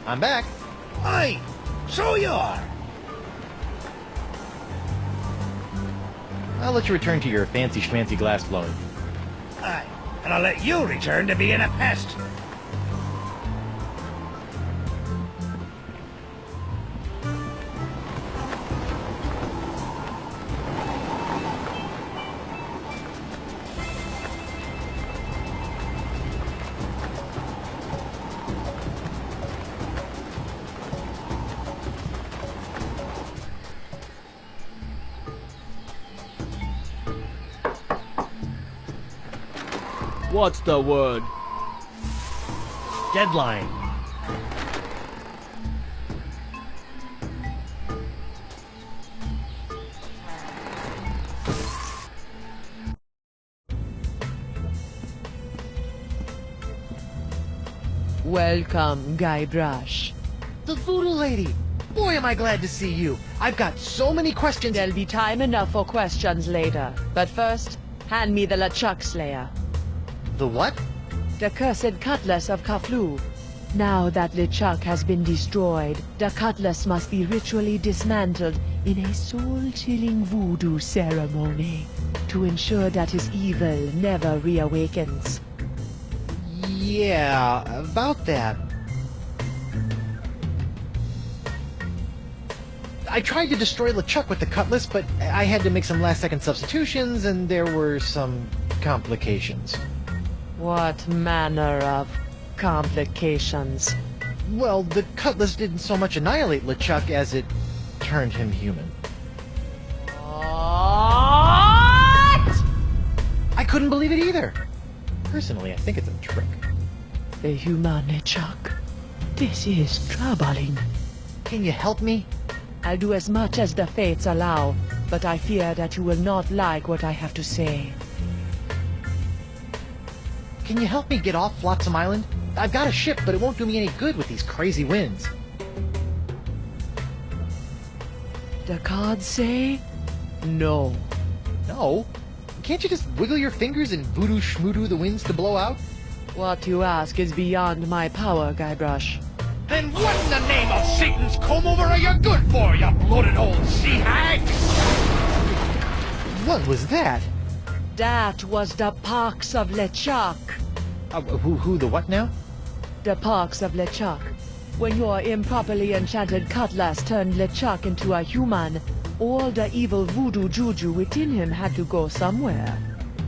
I'm back. Hey, so you are. I'll let you return to your fancy schmancy glass blowing. Aye, and I'll let you return to being a pest. What's the word? Deadline. Welcome, Guybrush. The Voodo Lady! Boy, am I glad to see you. I've got so many questions. There'll be time enough for questions later. But first, hand me the LeChuck Slayer. The what? The cursed cutlass of Kaflu. Now that LeChuck has been destroyed, the cutlass must be ritually dismantled in a soul-chilling voodoo ceremony to ensure that his evil never reawakens. Yeah, about that. I tried to destroy LeChuck with the cutlass, but I had to make some last-second substitutions, and there were some complications. What manner of complications? Well, the cutlass didn't so much annihilate LeChuck as it turned him human. What? I couldn't believe it either. Personally, I think it's a trick. The human LeChuck. This is troubling. Can you help me? I'll do as much as the fates allow, but I fear that you will not like what I have to say. Can you help me get off Flotsam Island? I've got a ship, but it won't do me any good with these crazy winds. The cards say no. No? Can't you just wiggle your fingers and voodoo schmoodoo the winds to blow out? What you ask is beyond my power, Guybrush. Then what in the name of Satan's comb-over are you good for, you bloated old sea hag? What was that? That was the Parks of LeChuck. Who the what now? The Parks of LeChuck. When your improperly enchanted cutlass turned LeChuck into a human, all the evil voodoo juju within him had to go somewhere.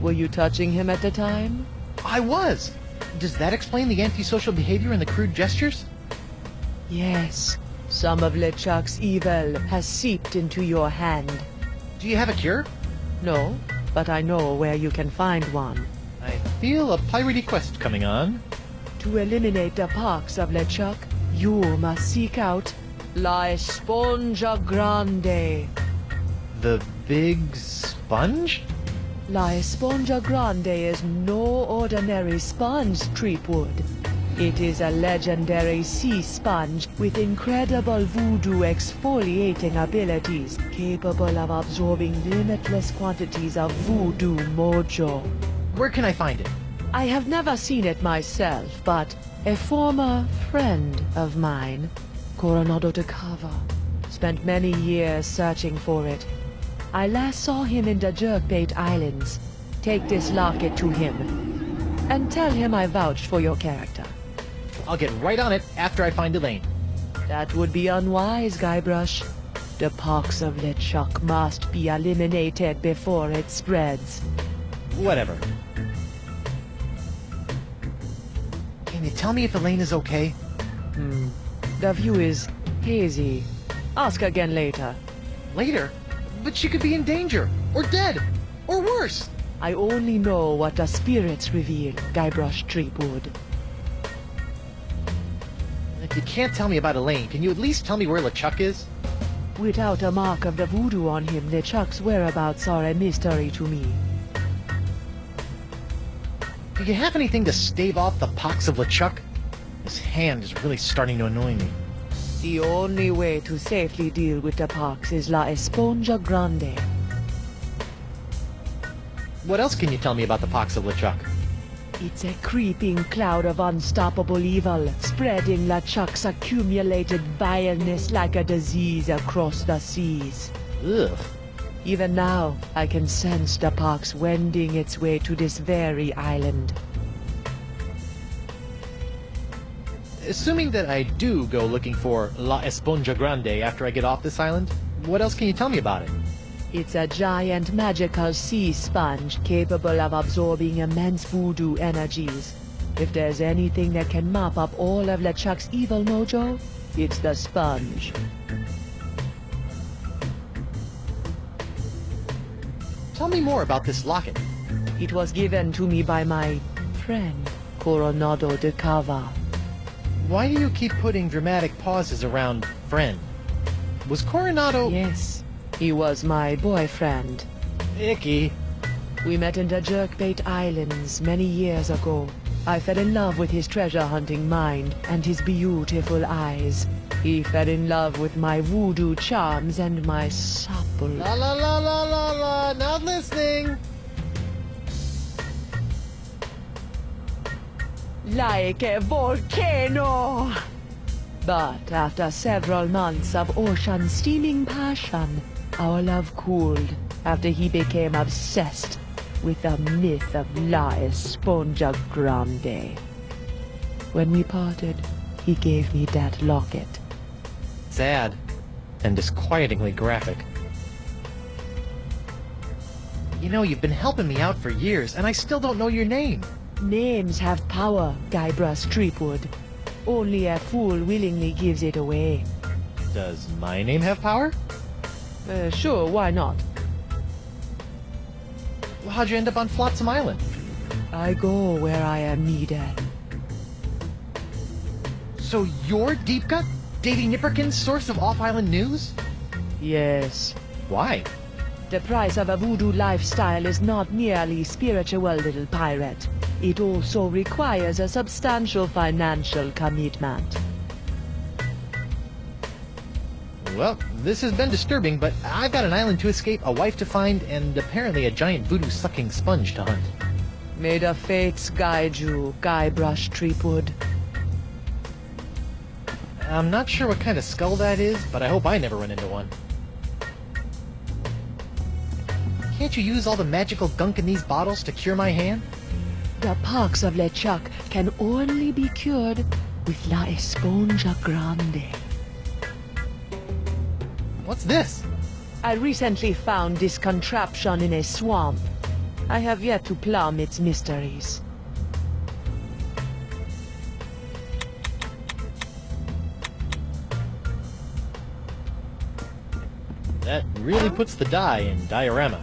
Were you touching him at the time? I was! Does that explain the antisocial behavior and the crude gestures? Yes. Some of LeChuck's evil has seeped into your hand. Do you have a cure? No, but I know where you can find one. I feel a piratey quest coming on. To eliminate the Parks of LeChuck, you must seek out La Esponja Grande. The big sponge? La Esponja Grande is no ordinary sponge, Threepwood. It is a legendary sea sponge with incredible voodoo exfoliating abilities, capable of absorbing limitless quantities of voodoo mojo. Where can I find it? I have never seen it myself, but a former friend of mine, Coronado de Cava, spent many years searching for it. I last saw him in the Jerkbait Islands. Take this locket to him, and tell him I vouched for your character. I'll get right on it after I find Elaine. That would be unwise, Guybrush. The pox of LeChuck must be eliminated before it spreads. Whatever. Can you tell me if Elaine is okay? The view is hazy. Ask again later. Later? But she could be in danger, or dead, or worse. I only know what the spirits reveal, Guybrush Threepwood. If you can't tell me about Elaine, can you at least tell me where LeChuck is? Without a mark of the voodoo on him, LeChuck's whereabouts are a mystery to me. Do you have anything to stave off the pox of LeChuck? His hand is really starting to annoy me. The only way to safely deal with the pox is La Esponja Grande. What else can you tell me about the pox of LeChuck? It's a creeping cloud of unstoppable evil, spreading LeChuck's accumulated vileness like a disease across the seas. Ugh. Even now, I can sense the pox wending its way to this very island. Assuming that I do go looking for La Esponja Grande after I get off this island, what else can you tell me about it? It's a giant magical sea sponge capable of absorbing immense voodoo energies. If there's anything that can mop up all of LeChuck's evil mojo, it's the sponge. Tell me more about this locket. It was given to me by my friend, Coronado de Cava. Why do you keep putting dramatic pauses around friend? Was Coronado... Yes, he was my boyfriend. Icky. We met in the Jerkbait Islands many years ago. I fell in love with his treasure-hunting mind and his beautiful eyes. He fell in love with my voodoo charms and my supple... La la la la la la, not listening! Like a volcano! But after several months of ocean-steaming passion, our love cooled after he became obsessed with the myth of La Esponja Grande. When we parted, he gave me that locket. Sad. And disquietingly graphic. You know, you've been helping me out for years, and I still don't know your name. Names have power, Guybrush Threepwood. Only a fool willingly gives it away. Does my name have power? Sure, why not? Well, how'd you end up on Flotsam Island? I go where I am needed. So you're Deep Gut? Davy Nipperkin's source of off-island news? Yes. Why? The price of a voodoo lifestyle is not merely spiritual, little pirate. It also requires a substantial financial commitment. Well, this has been disturbing, but I've got an island to escape, a wife to find, and apparently a giant voodoo-sucking sponge to hunt. May the fates guide you, Guybrush Threepwood. I'm not sure what kind of skull that is, but I hope I never run into one. Can't you use all the magical gunk in these bottles to cure my hand? The pox of LeChuck can only be cured with La Esponja Grande. What's this? I recently found this contraption in a swamp. I have yet to plumb its mysteries. That really puts the dye in diorama.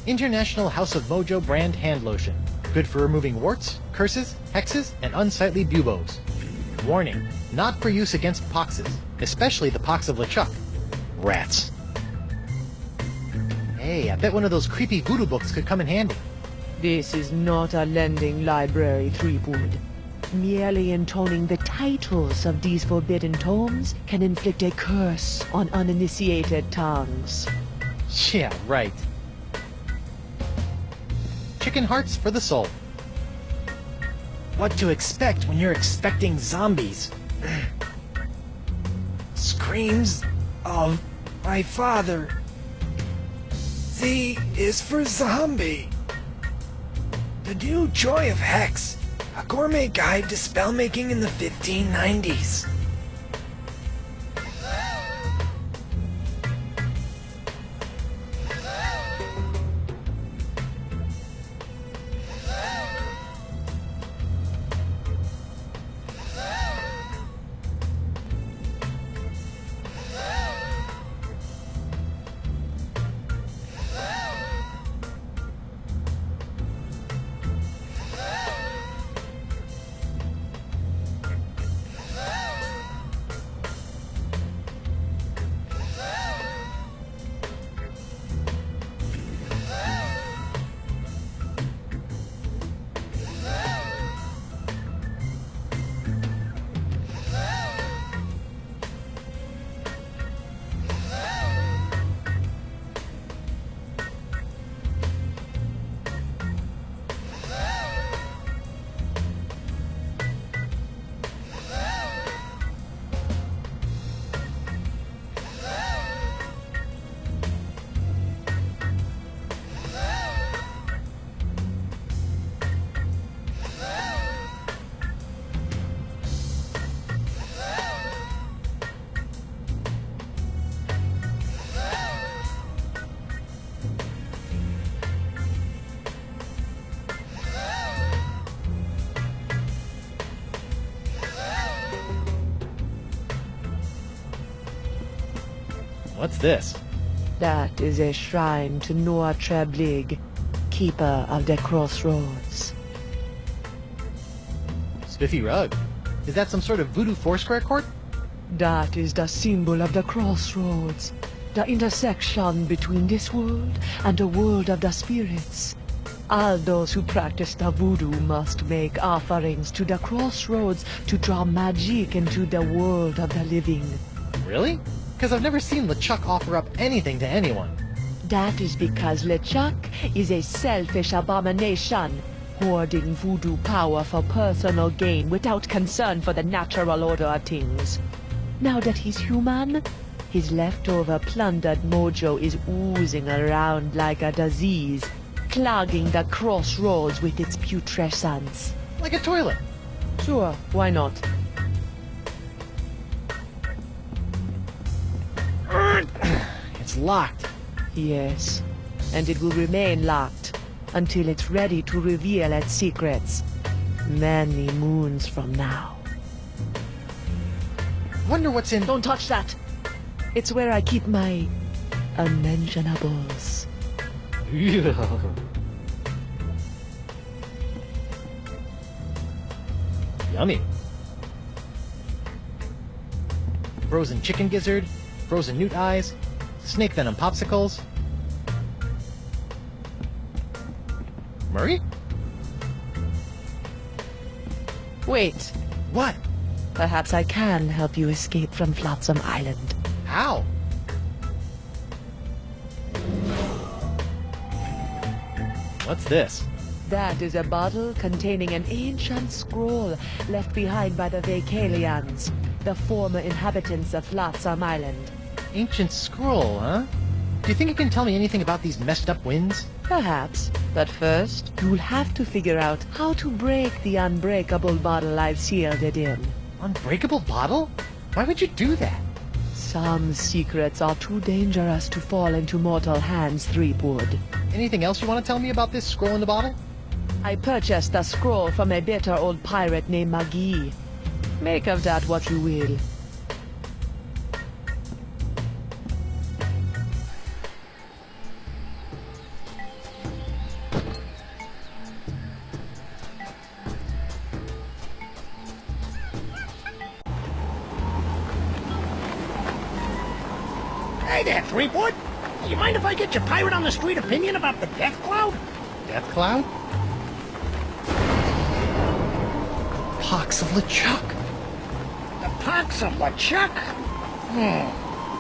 International House of Mojo brand hand lotion. Good for removing warts, curses, hexes, and unsightly buboes. Warning, not for use against poxes, especially the pox of LeChuck. Rats. Hey, I bet one of those creepy voodoo books could come in handy. This is not a lending library, Threepwood. Merely intoning the titles of these forbidden tomes can inflict a curse on uninitiated tongues. Yeah, right. Chicken hearts for the soul. What to expect when you're expecting zombies? Screams of my father. Z is for zombie. The new Joy of Hex, a gourmet guide to spellmaking in the 1590s. What's this? That is a shrine to Noah Treblig, keeper of the crossroads. Spiffy rug. Is that some sort of voodoo foursquare court? That is the symbol of the crossroads, the intersection between this world and the world of the spirits. All those who practice the voodoo must make offerings to the crossroads to draw magic into the world of the living. Really? Because I've never seen LeChuck offer up anything to anyone. That is because LeChuck is a selfish abomination, hoarding voodoo power for personal gain without concern for the natural order of things. Now that he's human, his leftover plundered mojo is oozing around like a disease, clogging the crossroads with its putrescence. Like a toilet. Sure, why not? It's locked. Yes, and it will remain locked until it's ready to reveal its secrets many moons from now. Wonder what's in... Don't touch that! It's where I keep my unmentionables. Yummy. Frozen chicken gizzard, frozen newt eyes, snake venom popsicles. Murray? Wait, What? perhaps I can help you escape from Flotsam Island. How? What's this? That is a bottle containing an ancient scroll left behind by the Vacalians, the former inhabitants of Flotsam Island. Ancient scroll, huh? Do you think you can tell me anything about these messed up winds? Perhaps, but first, you'll have to figure out how to break the unbreakable bottle I've sealed it in. Unbreakable bottle? Why would you do that? Some secrets are too dangerous to fall into mortal hands, Threepwood. Anything else you want to tell me about this scroll in the bottle? I purchased the scroll from a bitter old pirate named Magee. Make of that what you will. Hey there, Threepwood. You mind if I get your pirate on the street opinion about the death cloud? Death Cloud? Pox of LeChuck. The pox of LeChuck?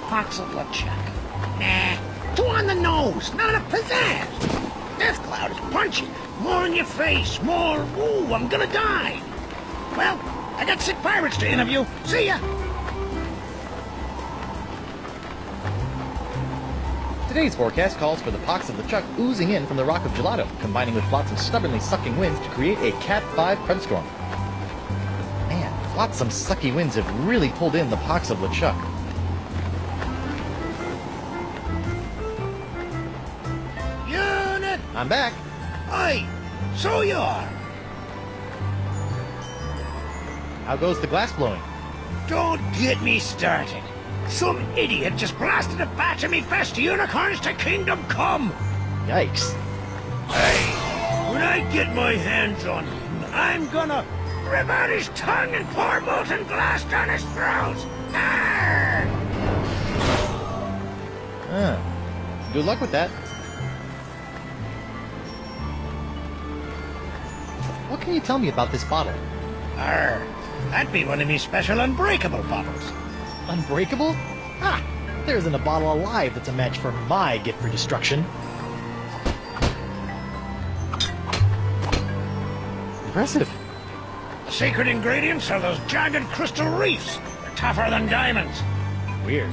Pox of LeChuck. Nah, too on the nose, not a pizzazz. Death cloud is punchy. More in your face, more, ooh, I'm gonna die. Well, I got sick pirates to interview. See ya. Today's forecast calls for the Pox of LeChuck oozing in from the Rock of Gelato, combining with flotsam stubbornly sucking winds to create a Cat 5 crunchstorm. Man, flotsam sucky winds have really pulled in the Pox of LeChuck. Unit! I'm back. Aye, so you are. How goes the glass blowing? Don't get me started. Some idiot just blasted a batch of me best unicorns to Kingdom Come. Yikes. Hey, when I get my hands on him, I'm gonna rip out his tongue and pour molten glass down his throat. Arr! Good luck with that. What can you tell me about this bottle? Arr, that'd be one of me special unbreakable bottles. Unbreakable? Ha! There isn't a bottle alive that's a match for my gift for destruction. Impressive. The secret ingredients are those jagged crystal reefs. They're tougher than diamonds. Weird.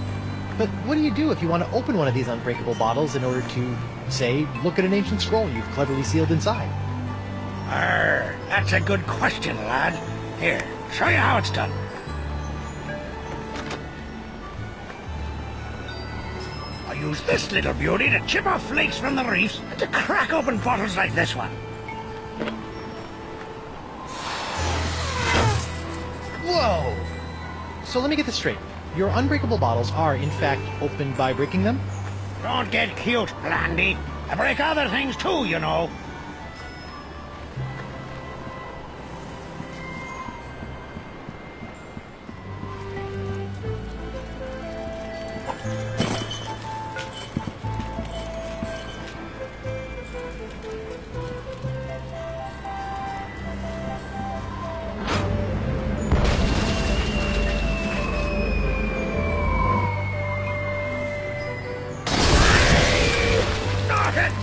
But what do you do if you want to open one of these unbreakable bottles in order to, say, look at an ancient scroll you've cleverly sealed inside? Arr, that's a good question, lad. Here, show you how it's done. I use this little beauty to chip off flakes from the reefs and to crack open bottles like this one. Whoa! So let me get this straight. Your unbreakable bottles are, in fact, opened by breaking them? Don't get cute, Blandy. I break other things too, you know.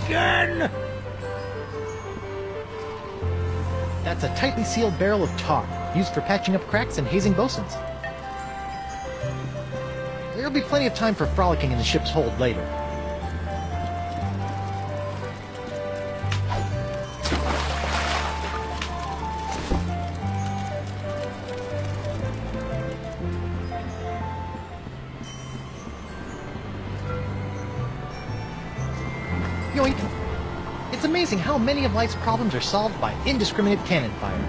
Again! That's a tightly sealed barrel of tar, used for patching up cracks and hazing bosuns. There'll be plenty of time for frolicking in the ship's hold later. Yoink! It's amazing how many of life's problems are solved by indiscriminate cannon fire.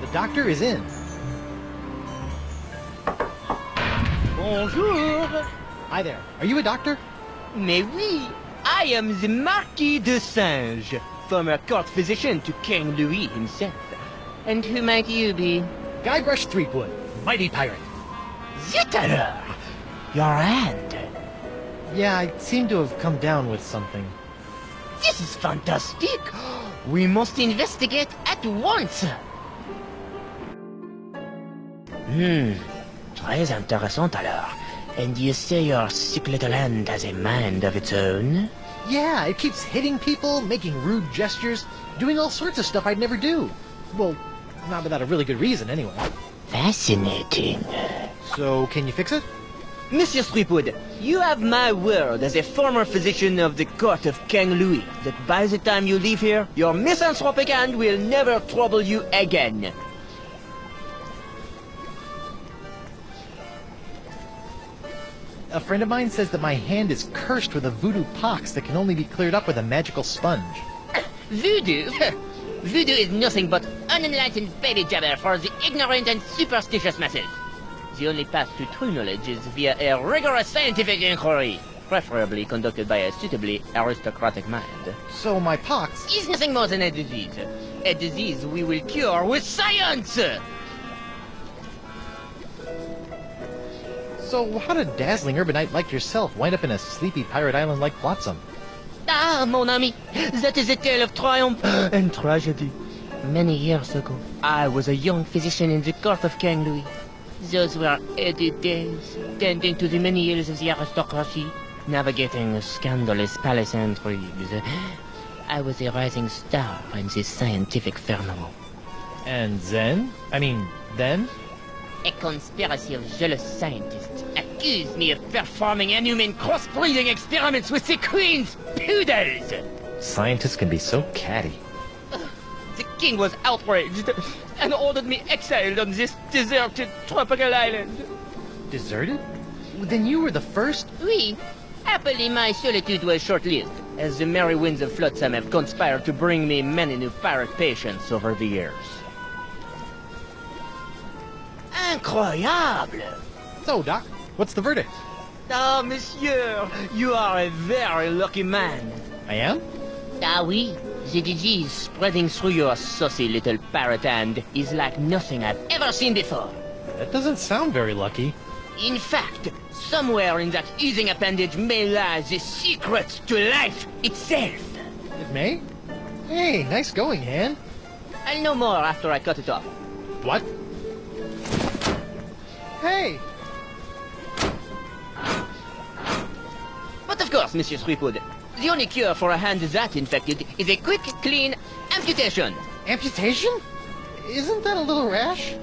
The doctor is in. Bonjour. Hi there. Are you a doctor? Mais oui, I am the Marquis de Singe, former court physician to King Louis himself. And who might you be? Guybrush Threepwood, mighty pirate. Zut alors! Your hand. Yeah, I seem to have come down with something. This is fantastic! We must investigate at once! Très intéressant alors. And you say your sick little hand has a mind of its own? Yeah, it keeps hitting people, making rude gestures, doing all sorts of stuff I'd never do. Well, not without a really good reason, anyway. Fascinating. So, can you fix it? Monsieur Threepwood, you have my word as a former physician of the court of King Louis that by the time you leave here, your misanthropic hand will never trouble you again. A friend of mine says that my hand is cursed with a voodoo pox that can only be cleared up with a magical sponge. Voodoo? Voodoo is nothing but unenlightened baby jabber for the ignorant and superstitious masses. The only path to true knowledge is via a rigorous scientific inquiry, preferably conducted by a suitably aristocratic mind. So my pox... Is nothing more than a disease. a disease we will cure with science! So how did dazzling urbanite like yourself wind up in a sleepy pirate island like Flotsam? Ah, mon ami, that is a tale of triumph and tragedy. Many years ago, I was a young physician in the court of King Louis. Those were heady days, tending to the many ills of the aristocracy, navigating scandalous palace intrigues. I was a rising star in this scientific firmament. And then? A conspiracy of jealous scientists accused me of performing inhuman crossbreeding experiments with the Queen's poodles! Scientists can be so catty. The king was outraged and ordered me exiled on this deserted tropical island. Deserted? Then you were the first? Oui. Happily, my solitude was short-lived, as the merry winds of Flotsam have conspired to bring me many new pirate patients over the years. Incroyable! So, Doc, what's the verdict? Ah, monsieur, you are a very lucky man. I am? Ah, oui. The disease spreading through your saucy little parrot hand is like nothing I've ever seen before. That doesn't sound very lucky. In fact, somewhere in that oozing appendage may lie the secret to life itself. It may? Hey, nice going, Han. I'll know more after I cut it off. What? Hey! But of course, Monsieur Threepwood, the only cure for a hand that infected is a quick, clean amputation. Amputation? Isn't that a little rash?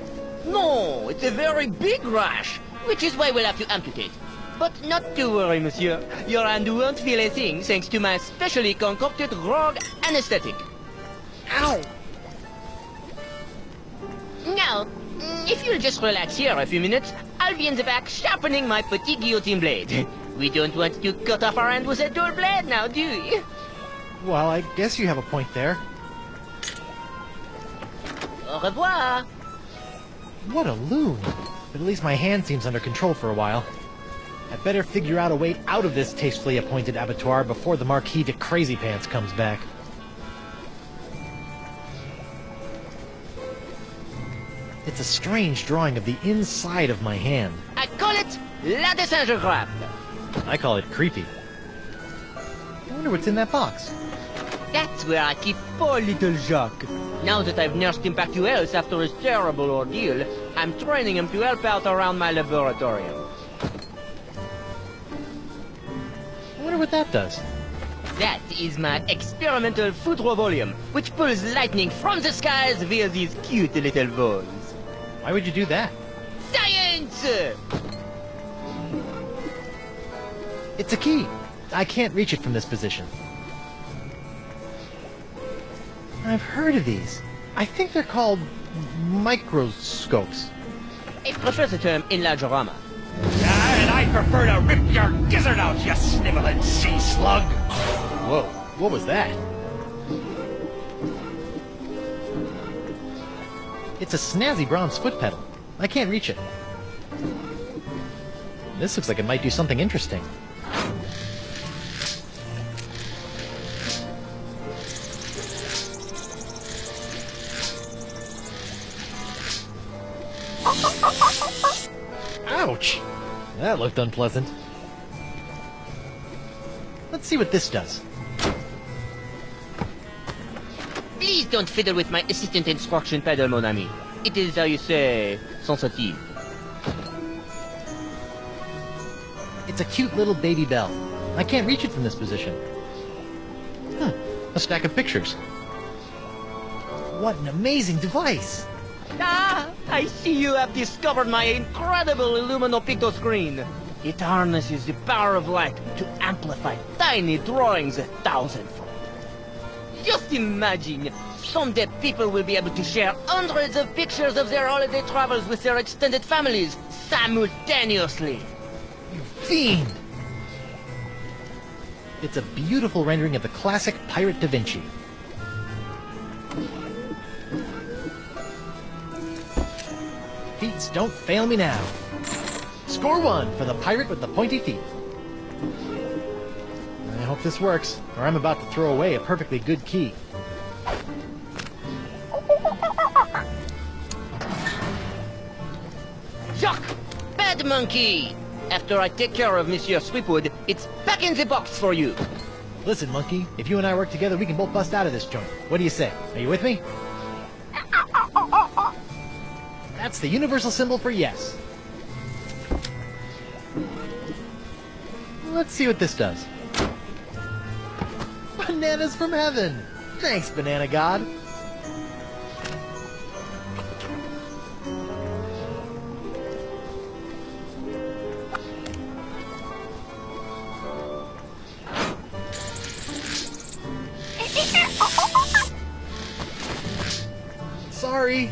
No, it's a very big rash, which is why we'll have to amputate. But not to worry, monsieur. Your hand won't feel a thing thanks to my specially concocted rogue anesthetic. Ow! Now, if you'll just relax here a few minutes, I'll be in the back sharpening my petit guillotine blade. We don't want to cut off our hand with a dull blade now, do we? Well, I guess you have a point there. Au revoir! What a loon! But at least my hand seems under control for a while. I'd better figure out a way out of this tastefully appointed abattoir before the Marquis de Crazy Pants comes back. It's a strange drawing of the inside of my hand. I call it La Desingegrappe. I call it creepy. I wonder what's in that box. That's where I keep poor little Jacques. Now that I've nursed him back to health after his terrible ordeal, I'm training him to help out around my laboratorium. I wonder what that does. That is my experimental Voodo volume, which pulls lightning from the skies via these cute little balls. Why would you do that? Science! It's a key. I can't reach it from this position. I've heard of these. I think they're called microscopes. I prefer the term enlargerama. And I prefer to rip your gizzard out, you sniveling sea slug! Whoa, what was that? It's a snazzy bronze foot pedal. I can't reach it. This looks like it might do something interesting. Ouch! That looked unpleasant. Let's see what this does. Please don't fiddle with my assistant instruction pedal, mon ami. It is, how you say, sensitive. It's a cute little baby bell. I can't reach it from this position. A stack of pictures. What an amazing device! Ah, I see you have discovered my incredible Illumino screen. It harnesses the power of light to amplify tiny drawings 1,000-fold. Just imagine, someday people will be able to share hundreds of pictures of their holiday travels with their extended families simultaneously. You fiend! It's a beautiful rendering of the classic Pirate Da Vinci. Feats don't fail me now. Score 1 for the pirate with the pointy feet. I hope this works, or I'm about to throw away a perfectly good key. right, monkey. After I take care of Monsieur Threepwood, it's back in the box for you. Listen, Monkey, if you and I work together, we can both bust out of this joint. What do you say? Are you with me? That's the universal symbol for yes. Let's see what this does. Bananas from heaven! Thanks, Banana God. Sorry.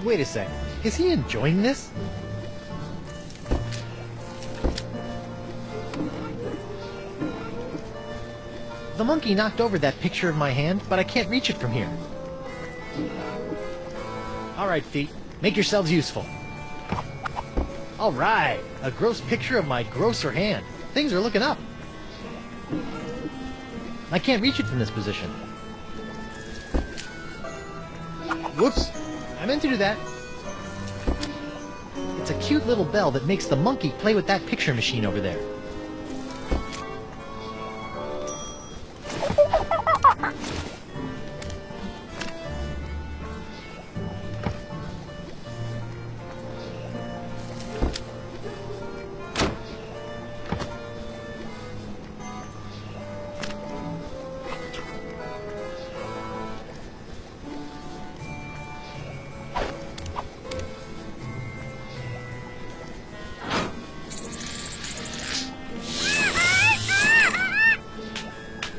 Wait a sec. Is he enjoying this? The monkey knocked over that picture of my hand, but I can't reach it from here. Alright, feet. Make yourselves useful. Alright! A gross picture of my grosser hand. Things are looking up. I can't reach it from this position. Whoops! I meant to do that. It's a cute little bell that makes the monkey play with that picture machine over there.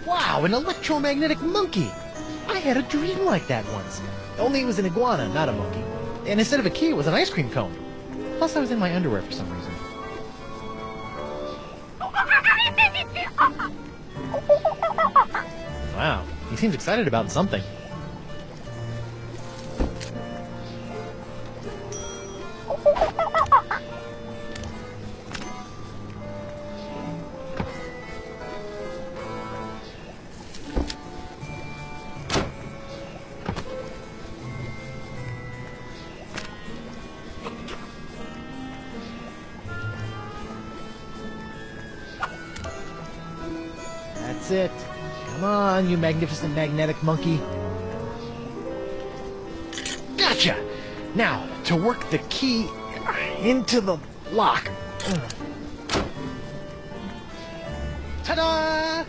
Wow, an electromagnetic monkey! I had a dream like that once. Only it was an iguana, not a monkey. And instead of a key, it was an ice cream cone. Plus, I was in my underwear for some reason. Wow, he seems excited about something. That's it. Come on, you magnificent magnetic monkey. Gotcha! Now, to work the key into the lock. Ta-da!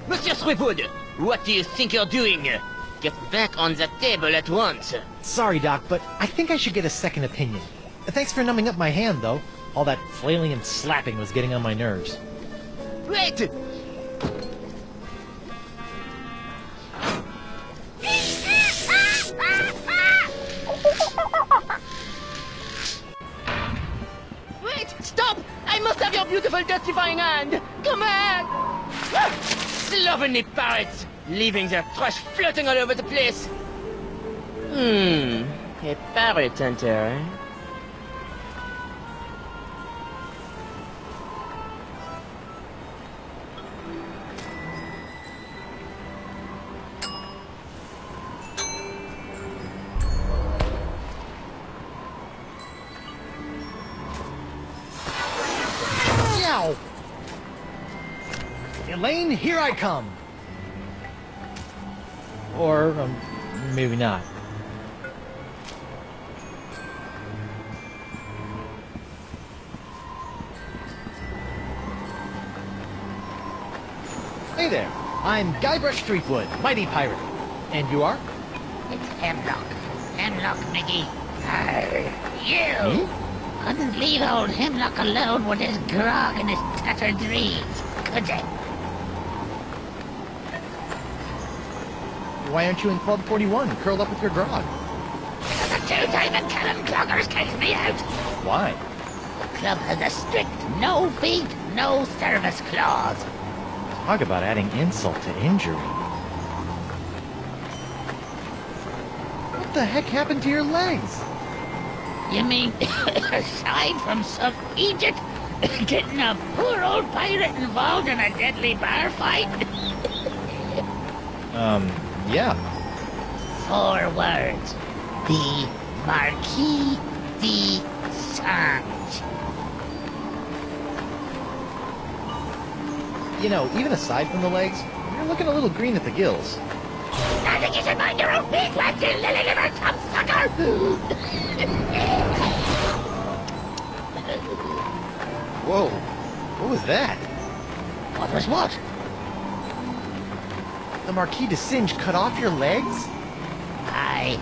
Monsieur Threepwood, what do you think you're doing? Get back on the table at once. Sorry, Doc, but I think I should get a second opinion. Thanks for numbing up my hand, though. All that flailing and slapping was getting on my nerves. Wait! Wait! Stop! I must have your beautiful justifying hand! Come back! Slovenly parrots! Leaving their trash floating all over the place! A parrot hunter, eh? Elaine, here I come! Or, maybe not. Hey there, I'm Guybrush Threepwood, mighty pirate. And you are? It's Hemlock. Hemlock, Mickey. You! Couldn't leave old Hemlock alone with his grog and his tattered dreams, could you? Why aren't you in Club 41, curled up with your grog? The two-timing cannon cloggers kicked me out. Why? The club has a strict no feet, no service clause. Talk about adding insult to injury. What the heck happened to your legs? You mean, aside from some Egypt, getting a poor old pirate involved in a deadly bar fight? Yeah. 4 words. The Marquis de Sange. You know, even aside from the legs, you're looking a little green at the gills. I think you should mind your own beeswax, you lily-livered sucker! Whoa, what was that? What was what? The Marquis de Singe cut off your legs? Aye.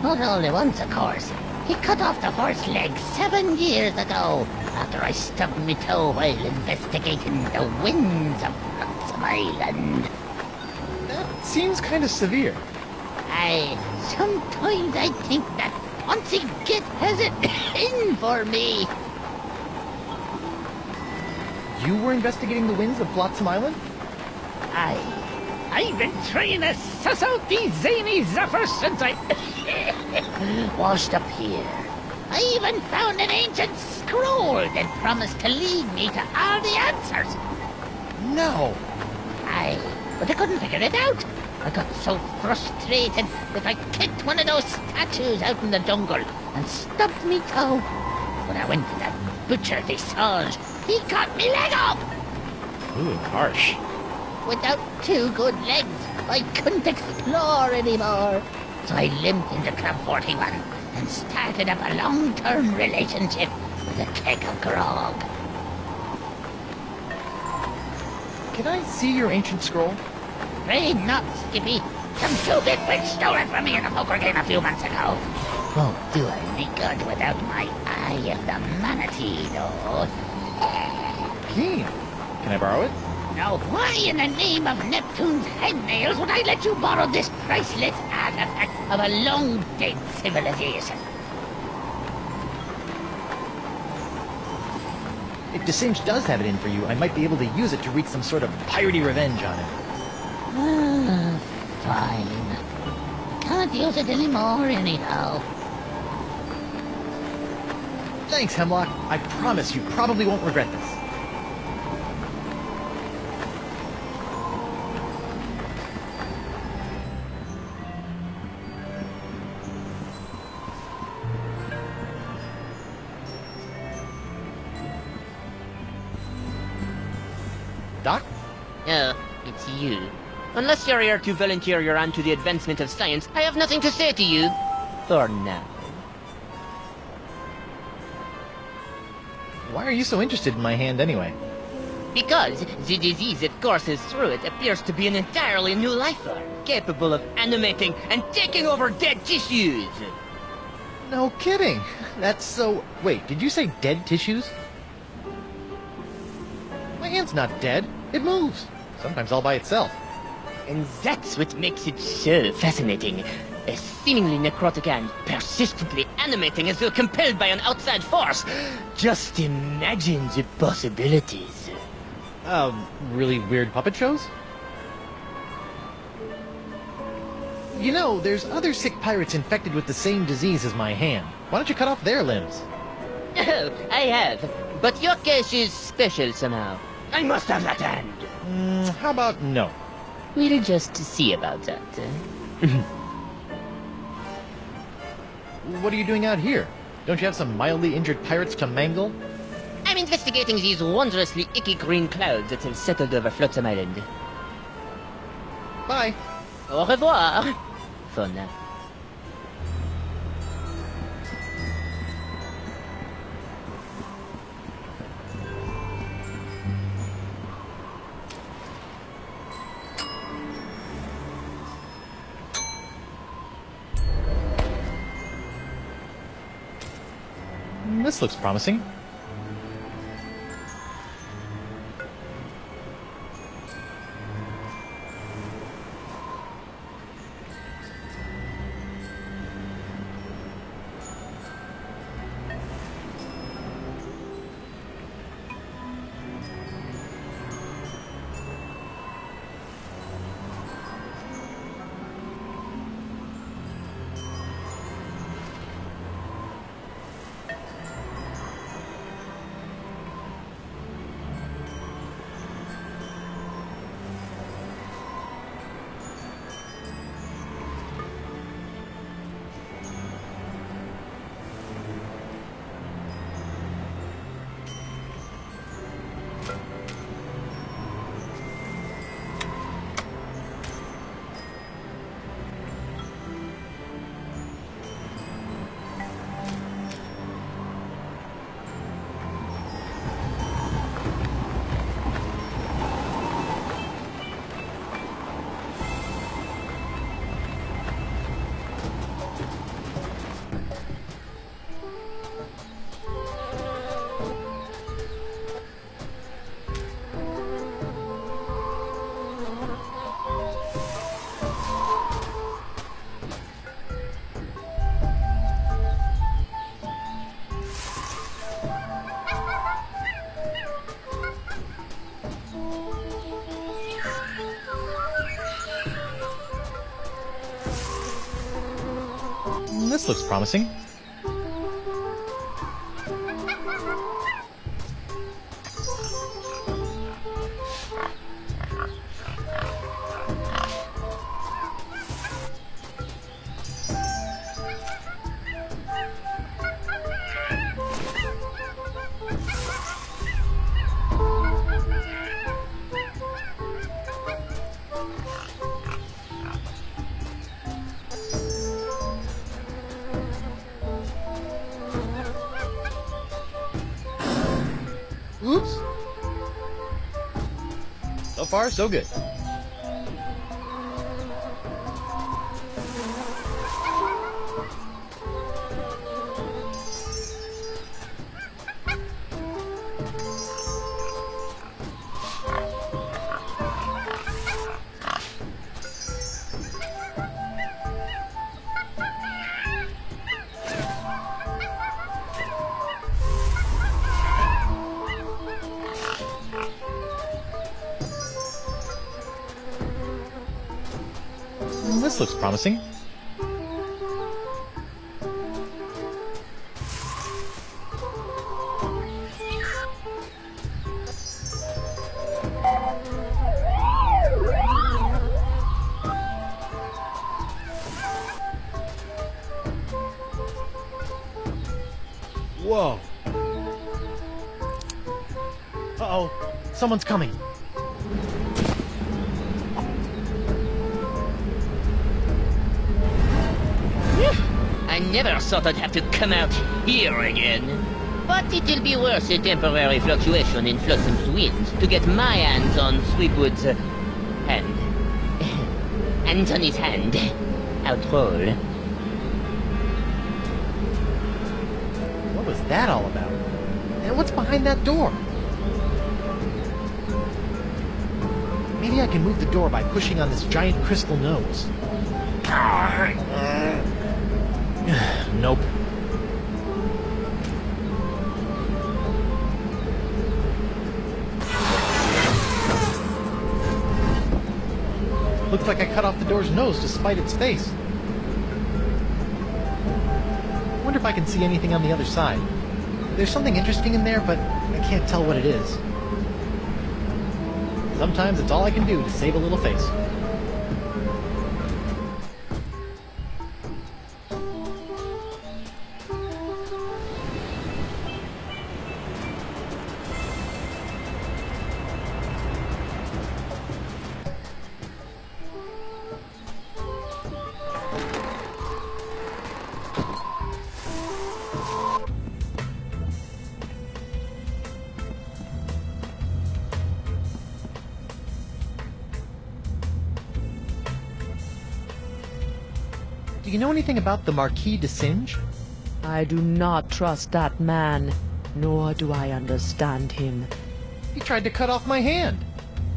Not all at once, of course. He cut off the first leg 7 years ago, after I stubbed me toe while investigating the winds of Flotsam Island. That seems kind of severe. Aye, sometimes I think that Poncy Git has it in for me. You were investigating the winds of Flotsam Island? Aye. I've been trying to suss out these zany zephyrs since I washed up here. I even found an ancient scroll that promised to lead me to all the answers. No. Aye, but I couldn't figure it out. I got so frustrated that I kicked one of those statues out in the jungle and stubbed me toe. When I went to that butcher de Sange, he cut me leg off. Ooh, harsh. Without 2 good legs, I couldn't explore anymore. So I limped into Club 41 and started up a long-term relationship with a keg of grog. Can I see your ancient scroll? Afraid not, Skippy. Some two-bit bitch stole it from me in a poker game a few months ago. Won't do any good without my Eye of the Manatee, though. Keen. Can I borrow it? Now, why in the name of Neptune's hangnails would I let you borrow this priceless artifact of a long-dead civilization? If DeSinge does have it in for you, I might be able to use it to wreak some sort of piratey revenge on him. Fine. Can't use it anymore anyhow. Thanks, Hemlock. I promise you probably won't regret this. Doc? Oh, it's you. Unless you're here to volunteer your hand to the advancement of science, I have nothing to say to you. For now. Why are you so interested in my hand anyway? Because the disease that courses through it appears to be an entirely new life form, capable of animating and taking over dead tissues. No kidding. That's so... Wait, did you say dead tissues? My hand's not dead. It moves. Sometimes all by itself. And that's what makes it so fascinating. A seemingly necrotic hand, persistently animating as though compelled by an outside force. Just imagine the possibilities. Really weird puppet shows? You know, there's other sick pirates infected with the same disease as my hand. Why don't you cut off their limbs? Oh, I have. But your case is special somehow. I must have that hand. How about no? We'll just see about that. What are you doing out here? Don't you have some mildly injured pirates to mangle? I'm investigating these wondrously icky green clouds that have settled over Flotsam Island. Bye. Au revoir. For now. This looks promising. This looks promising. Oops. So far, so good. This looks promising. Whoa. Uh-oh. Someone's coming. I never thought I'd have to come out here again. But it'll be worth a temporary fluctuation in Flotsam's winds to get my hands on Threepwood's hand. Anthony's hand. How droll. What was that all about? And what's behind that door? Maybe I can move the door by pushing on this giant crystal nose. Nope. Looks like I cut off the door's nose to spite its face. Wonder if I can see anything on the other side. There's something interesting in there, but I can't tell what it is. Sometimes it's all I can do to save a little face. Do you know anything about the Marquis de Singe? I do not trust that man, nor do I understand him. He tried to cut off my hand.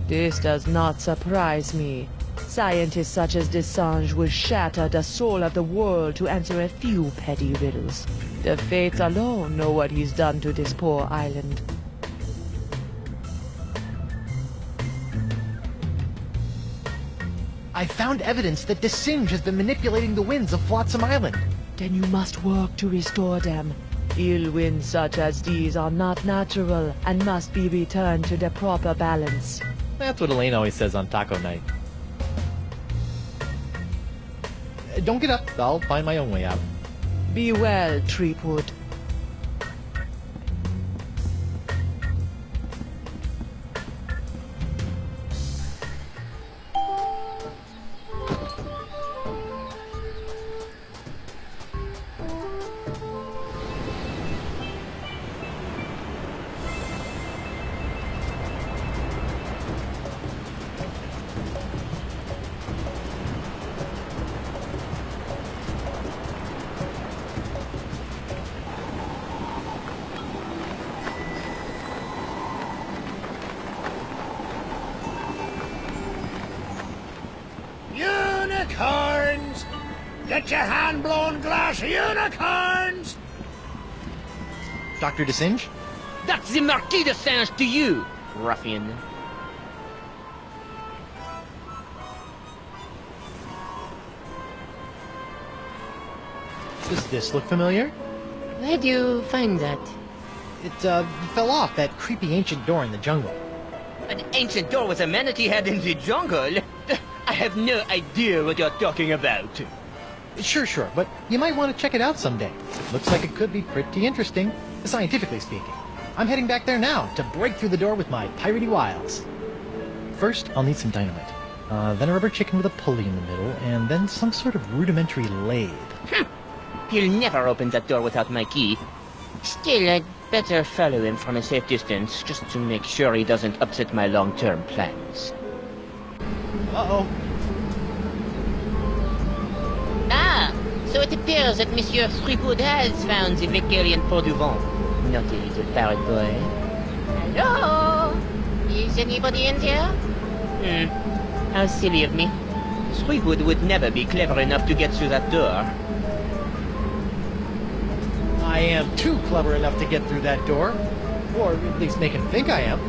This does not surprise me. Scientists such as Desange would shatter the soul of the world to answer a few petty riddles. The fates alone know what he's done to this poor island. I found evidence that Desinge has been manipulating the winds of Flotsam Island. Then you must work to restore them. Ill winds such as these are not natural and must be returned to their proper balance. That's what Elaine always says on taco night. Don't get up. I'll find my own way out. Be well, Threepwood. Unicorns! Get your hand-blown glass unicorns! Dr. Desinge? That's the Marquis de Singe to you, ruffian. Does this look familiar? Where do you find that? It, fell off that creepy ancient door in the jungle. An ancient door with a manatee head in the jungle? I have no idea what you're talking about. Sure, but you might want to check it out someday. Looks like it could be pretty interesting, scientifically speaking. I'm heading back there now to break through the door with my piratey wiles. First, I'll need some dynamite. Then a rubber chicken with a pulley in the middle, and then some sort of rudimentary lathe. He'll never open that door without my key. Still, I'd better follow him from a safe distance, just to make sure he doesn't upset my long-term plans. Uh-oh. Ah, so it appears that Monsieur Threepwood has found the Vicarian Port du Vent. Naughty little parrot boy. Hello? Is anybody in there? How silly of me. Threepwood would never be clever enough to get through that door. I am too clever enough to get through that door. Or at least make him think I am.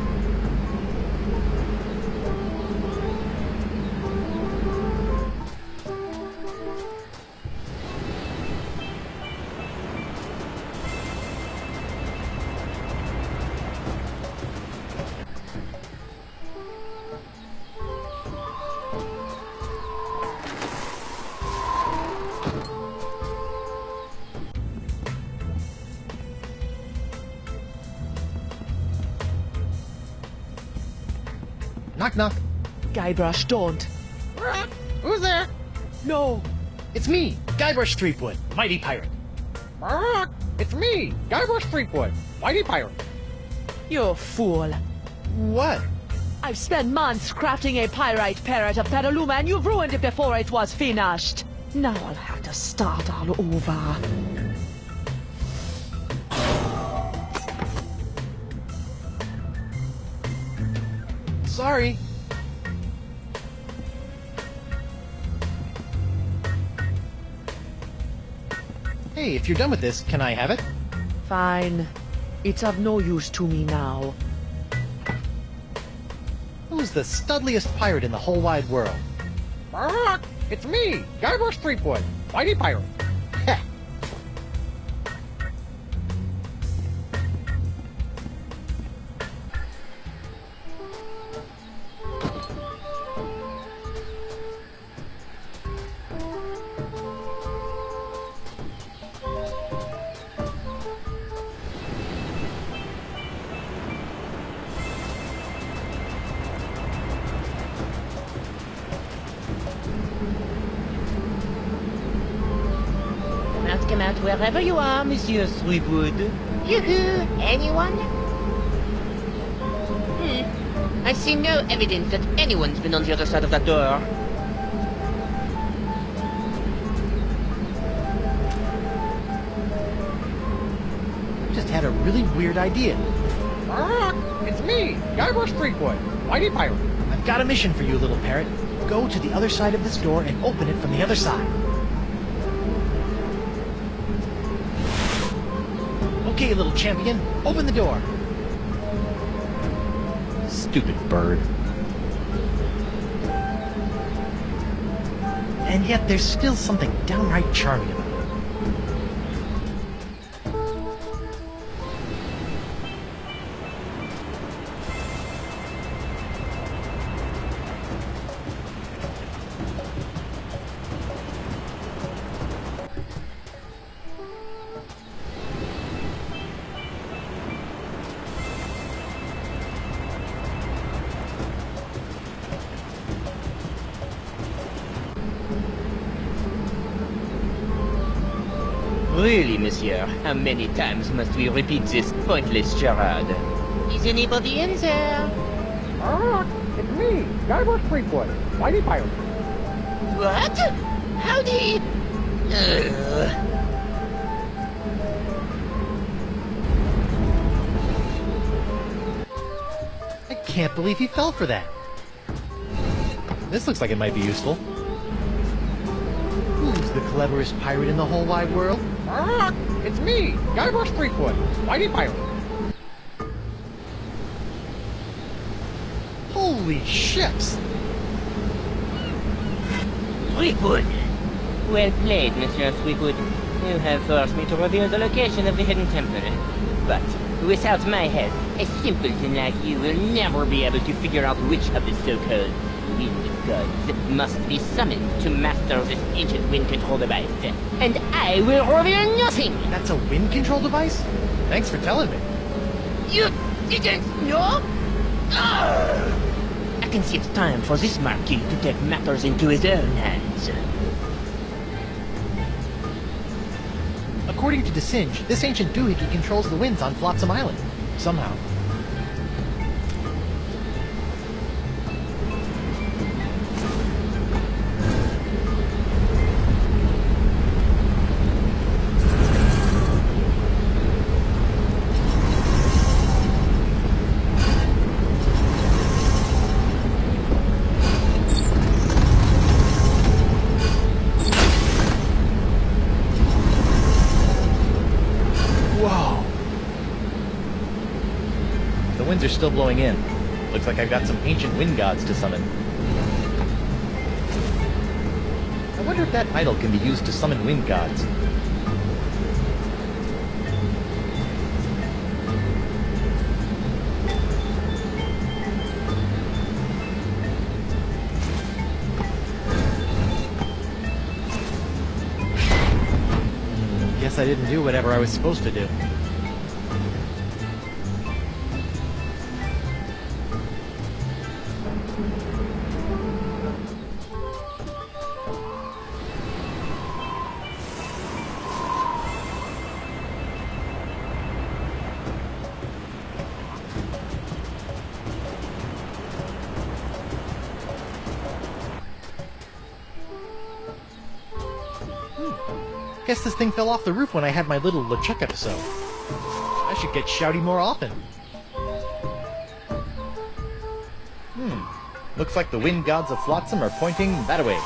Knock, knock. Guybrush, don't. Who's there? No. It's me, Guybrush Threepwood, mighty pirate. It's me, Guybrush Threepwood, mighty pirate. You fool. What? I've spent months crafting a pyrite parrot of Petaluma, and you've ruined it before it was finished. Now I'll have to start all over. Sorry. Hey, if you're done with this, can I have it? Fine. It's of no use to me now. Who's the studliest pirate in the whole wide world? It's me, Guybrush Threepwood, mighty pirate. Heh. Come out wherever you are, Monsieur Threepwood. Yoo-hoo! Anyone? I see no evidence that anyone's been on the other side of that door. Just had a really weird idea. It's me, Guybrush Threepwood, mighty pirate. I've got a mission for you, little parrot. Go to the other side of this door and open it from the other side. Okay, little champion, open the door. Stupid bird. And yet there's still something downright charming about it. Really, monsieur, how many times must we repeat this pointless charade? Is anybody in there? It's me, Guybrush Threepwood, mighty pirate. What? How'd he... I can't believe he fell for that. This looks like it might be useful. Who's the cleverest pirate in the whole wide world? It's me, Guybrush Threepwood, mighty pirate. Holy ships! Threepwood, Well played, Monsieur Threepwood. You have forced me to reveal the location of the hidden temple. But without my help, a simpleton like you will never be able to figure out which of the so-called wind gods must be summoned to master this ancient wind control device. And I will reveal nothing! That's a wind control device? Thanks for telling me. You didn't know? Arrgh! I can see it's time for this Marquis to take matters into his own hands. According to DeSinge, this ancient doohickey controls the winds on Flotsam Island. Somehow. Are still blowing in. Looks like I've got some ancient wind gods to summon. I wonder if that idol can be used to summon wind gods. Guess I didn't do whatever I was supposed to do. Guess this thing fell off the roof when I had my little LeChuck episode. I should get shouty more often. Looks like the wind gods of Flotsam are pointing that way.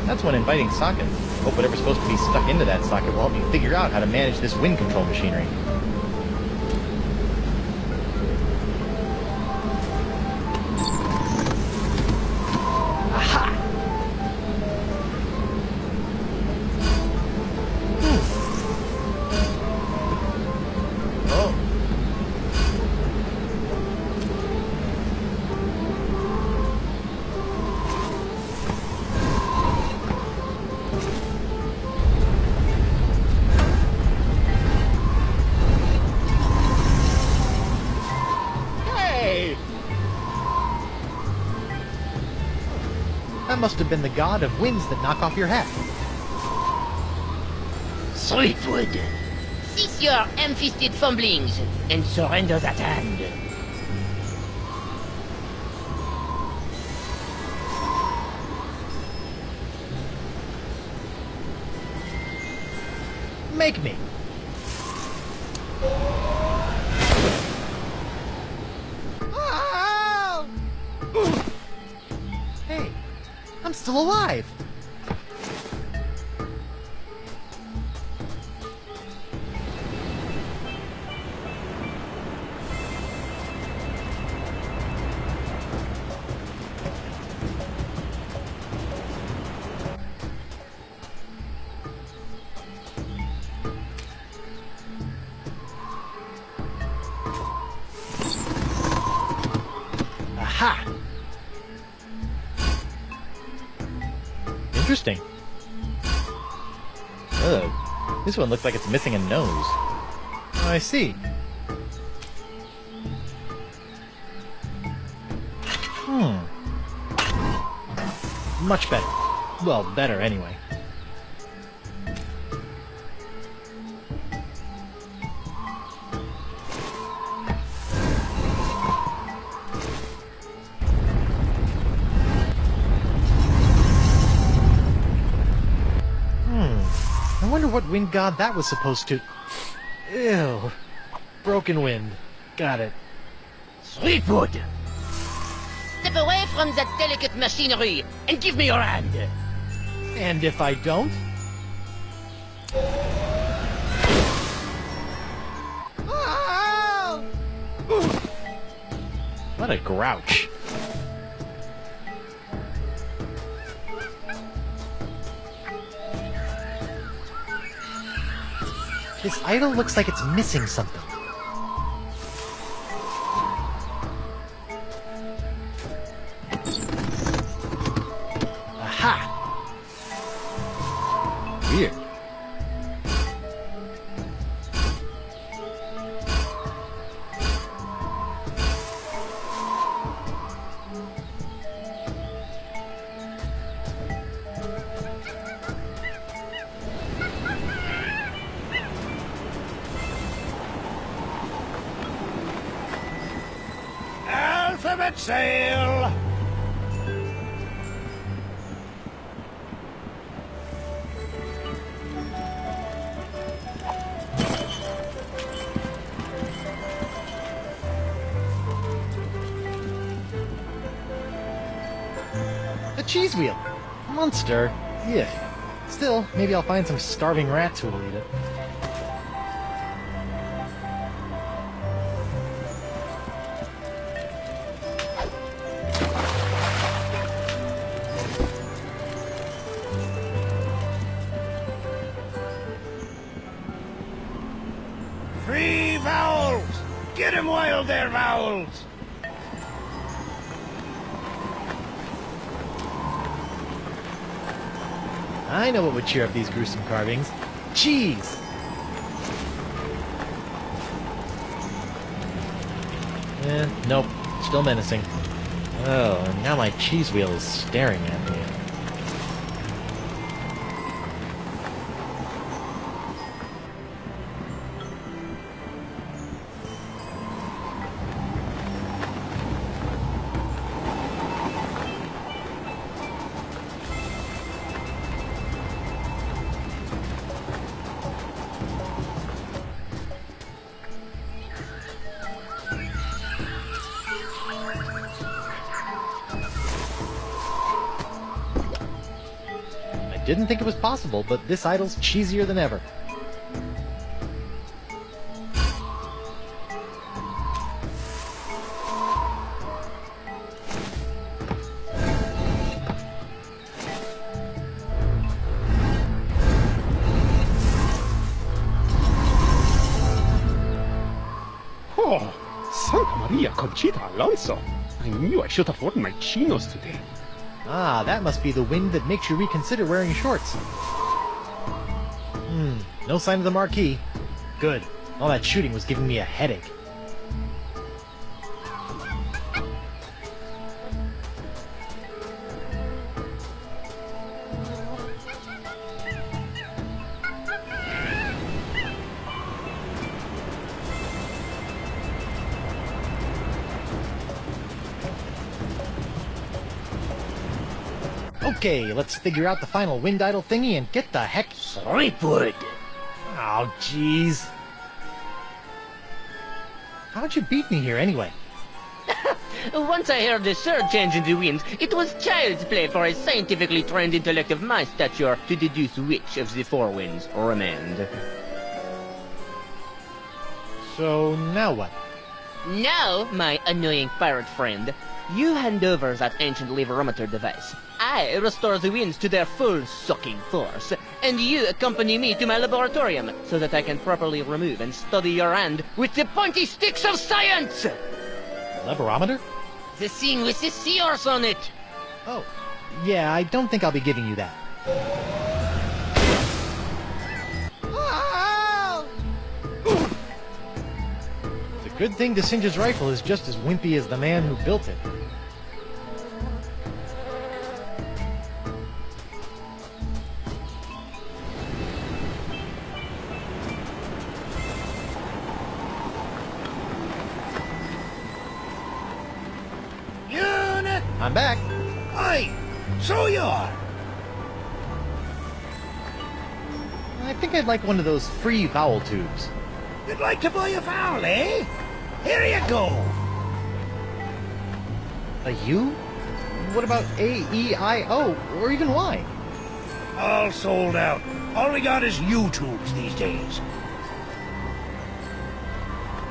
That's one inviting socket. Hope whatever's supposed to be stuck into that socket will help me figure out how to manage this wind control machinery. Aha! Oh. That must have been the god of winds that knock off your hat. Threepwood, cease your ham-fisted fumblings and surrender that hand. Make me. Hey, I'm still alive. Aha! Interesting. Ugh, this one looks like it's missing a nose. Oh, I see. Much better. Well, better anyway. I wonder what wind god that was supposed to... Ew. Broken wind. Got it. Threepwood! Step away from that delicate machinery and give me your hand! And if I don't? What a grouch. This idol looks like it's missing something. Aha! Weird. Alphabet sail! A cheese wheel! Monster! Yeah. Still, maybe I'll find some starving rats who will eat it. Free vowels! Get 'em while they're vowels! I know what would cheer up these gruesome carvings. Cheese! Nope. Still menacing. Oh, and now my cheese wheel is staring at me. Didn't think it was possible, but this idol's cheesier than ever. Oh, Santa Maria Conchita Alonso. I knew I should have worn my chinos today. Ah, that must be the wind that makes you reconsider wearing shorts. No sign of the marquee. Good. All that shooting was giving me a headache. Okay, let's figure out the final wind idol thingy and get the heck... Threepwood! Oh, jeez. How'd you beat me here, anyway? Once I heard the surge change in the winds, it was child's play for a scientifically trained intellect of my stature to deduce which of the four winds remained. So, now what? Now, my annoying pirate friend, you hand over that ancient leverometer device. I restore the winds to their full sucking force, and you accompany me to my laboratorium so that I can properly remove and study your hand with the pointy sticks of science! Leverometer? The thing with the seahorse on it! Oh, yeah, I don't think I'll be giving you that. It's a good thing DeSinge's rifle is just as wimpy as the man who built it. I'm back. Aye, so you are. I think I'd like one of those free vowel tubes. You'd like to buy a vowel, eh? Here you go. A U? What about A, E, I, O, or even Y? All sold out. All we got is YouTubes these days.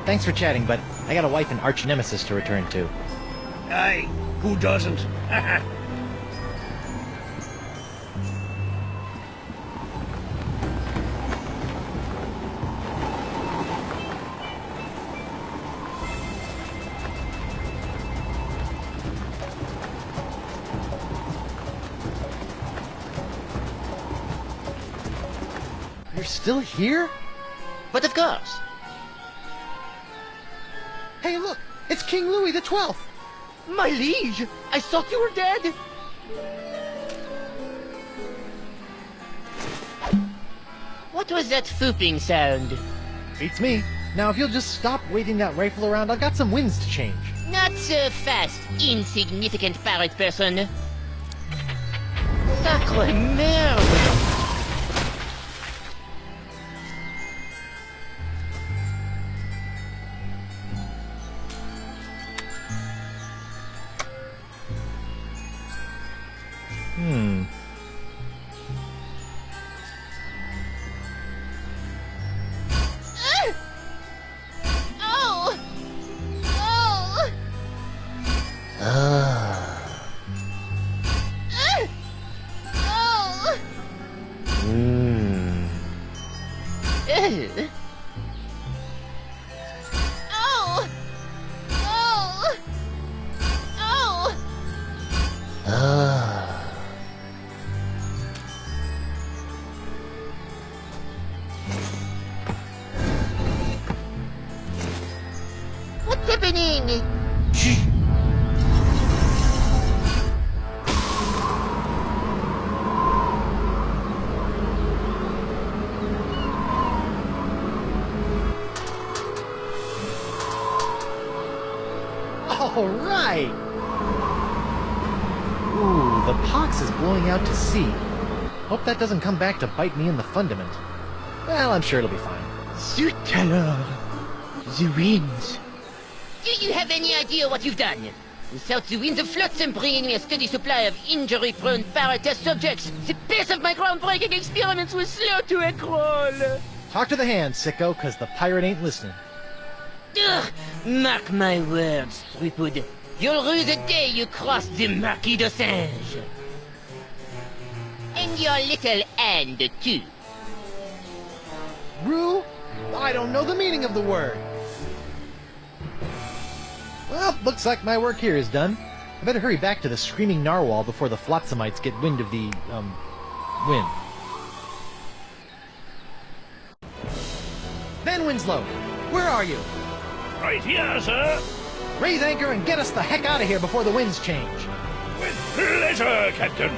Thanks for chatting, but I got a wife and arch nemesis to return to. Aye, who doesn't? You're still here? But of course. Hey, look! It's King Louis XII! My liege, I thought you were dead. What was that fooping sound? Beats me. Now, if you'll just stop waving that rifle around, I've got some winds to change. Not so fast, insignificant pirate person. Sacre merde! What's happening? All right! Ooh, the pox is blowing out to sea. Hope that doesn't come back to bite me in the fundament. Well, I'm sure it'll be fine. Zut alors! The winds. Do you have any idea what you've done? Without the winds of flotsam bringing me a steady supply of injury-prone pirate test subjects, the pace of my groundbreaking experiments was slow to a crawl. Talk to the hand, sicko, because the pirate ain't listening. Ugh, mark my words, Threepwood. You'll rue the day you cross the Marquis de Singe. And your little hand, too. Rue? I don't know the meaning of the word. Well, looks like my work here is done. I better hurry back to the Screaming Narwhal before the Flotsamites get wind of the, wind. Van Winslow, where are you? Right here, sir. Raise anchor and get us the heck out of here before the winds change. With pleasure, Captain.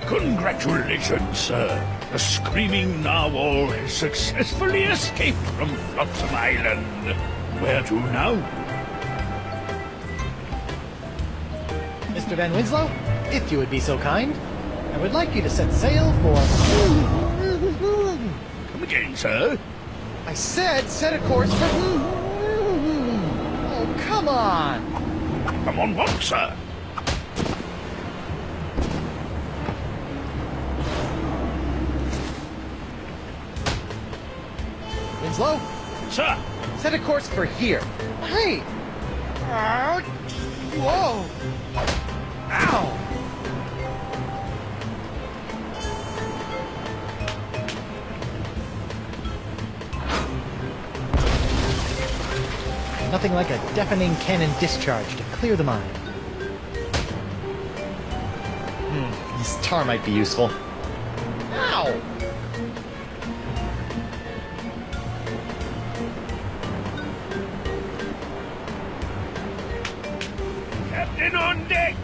Congratulations, sir. The Screaming Narwhal has successfully escaped from Flotsam Island. Where to now? Mr. Van Winslow, if you would be so kind, I would like you to set sail for... Come again, sir? I said set a course for... Oh, come on! Come on what, sir? Winslow? Sir! Set a course for here. Hey! Whoa! Ow! Nothing like a deafening cannon discharge to clear the mind. This tar might be useful. Ow! Captain on deck!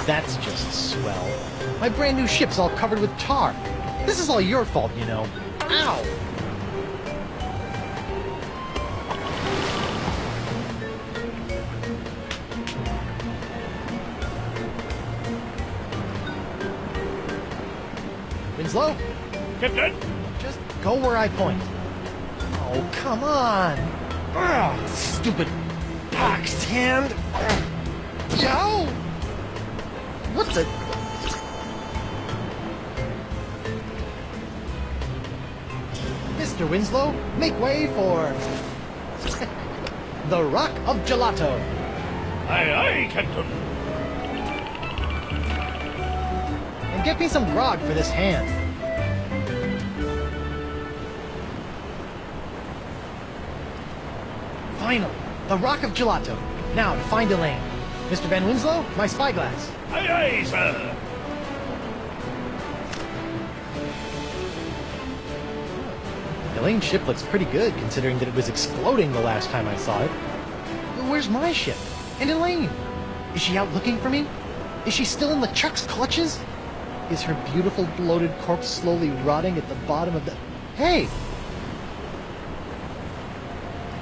That's just swell. My brand new ship's all covered with tar. This is all your fault, you know. Ow! Winslow? Captain? Just go where I point. Oh, come on! Ugh, stupid ox hand! Yo! What the... Mr. Winslow, make way for... the Rock of Gelato. Aye, aye, Captain. And get me some grog for this hand. Finally, the Rock of Gelato. Now to find Elaine. Mr. Van Winslow, my spyglass. Aye, aye, sir. Elaine's ship looks pretty good, considering that it was exploding the last time I saw it. Where's my ship? And Elaine? Is she out looking for me? Is she still in LeChuck's clutches? Is her beautiful bloated corpse slowly rotting at the bottom of the... Hey!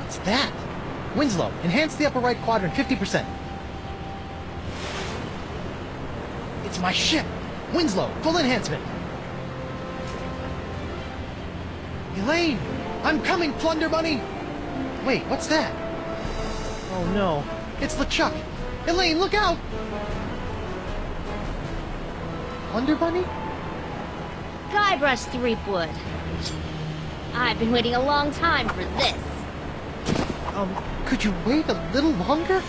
What's that? Winslow, enhance the upper right quadrant 50%. It's my ship! Winslow, full enhancement! Elaine! I'm coming, Plunder Bunny! Wait, what's that? Oh no, it's LeChuck! Elaine, look out! Plunder Bunny? Guybrush Threepwood. I've been waiting a long time for this. Could you wait a little longer?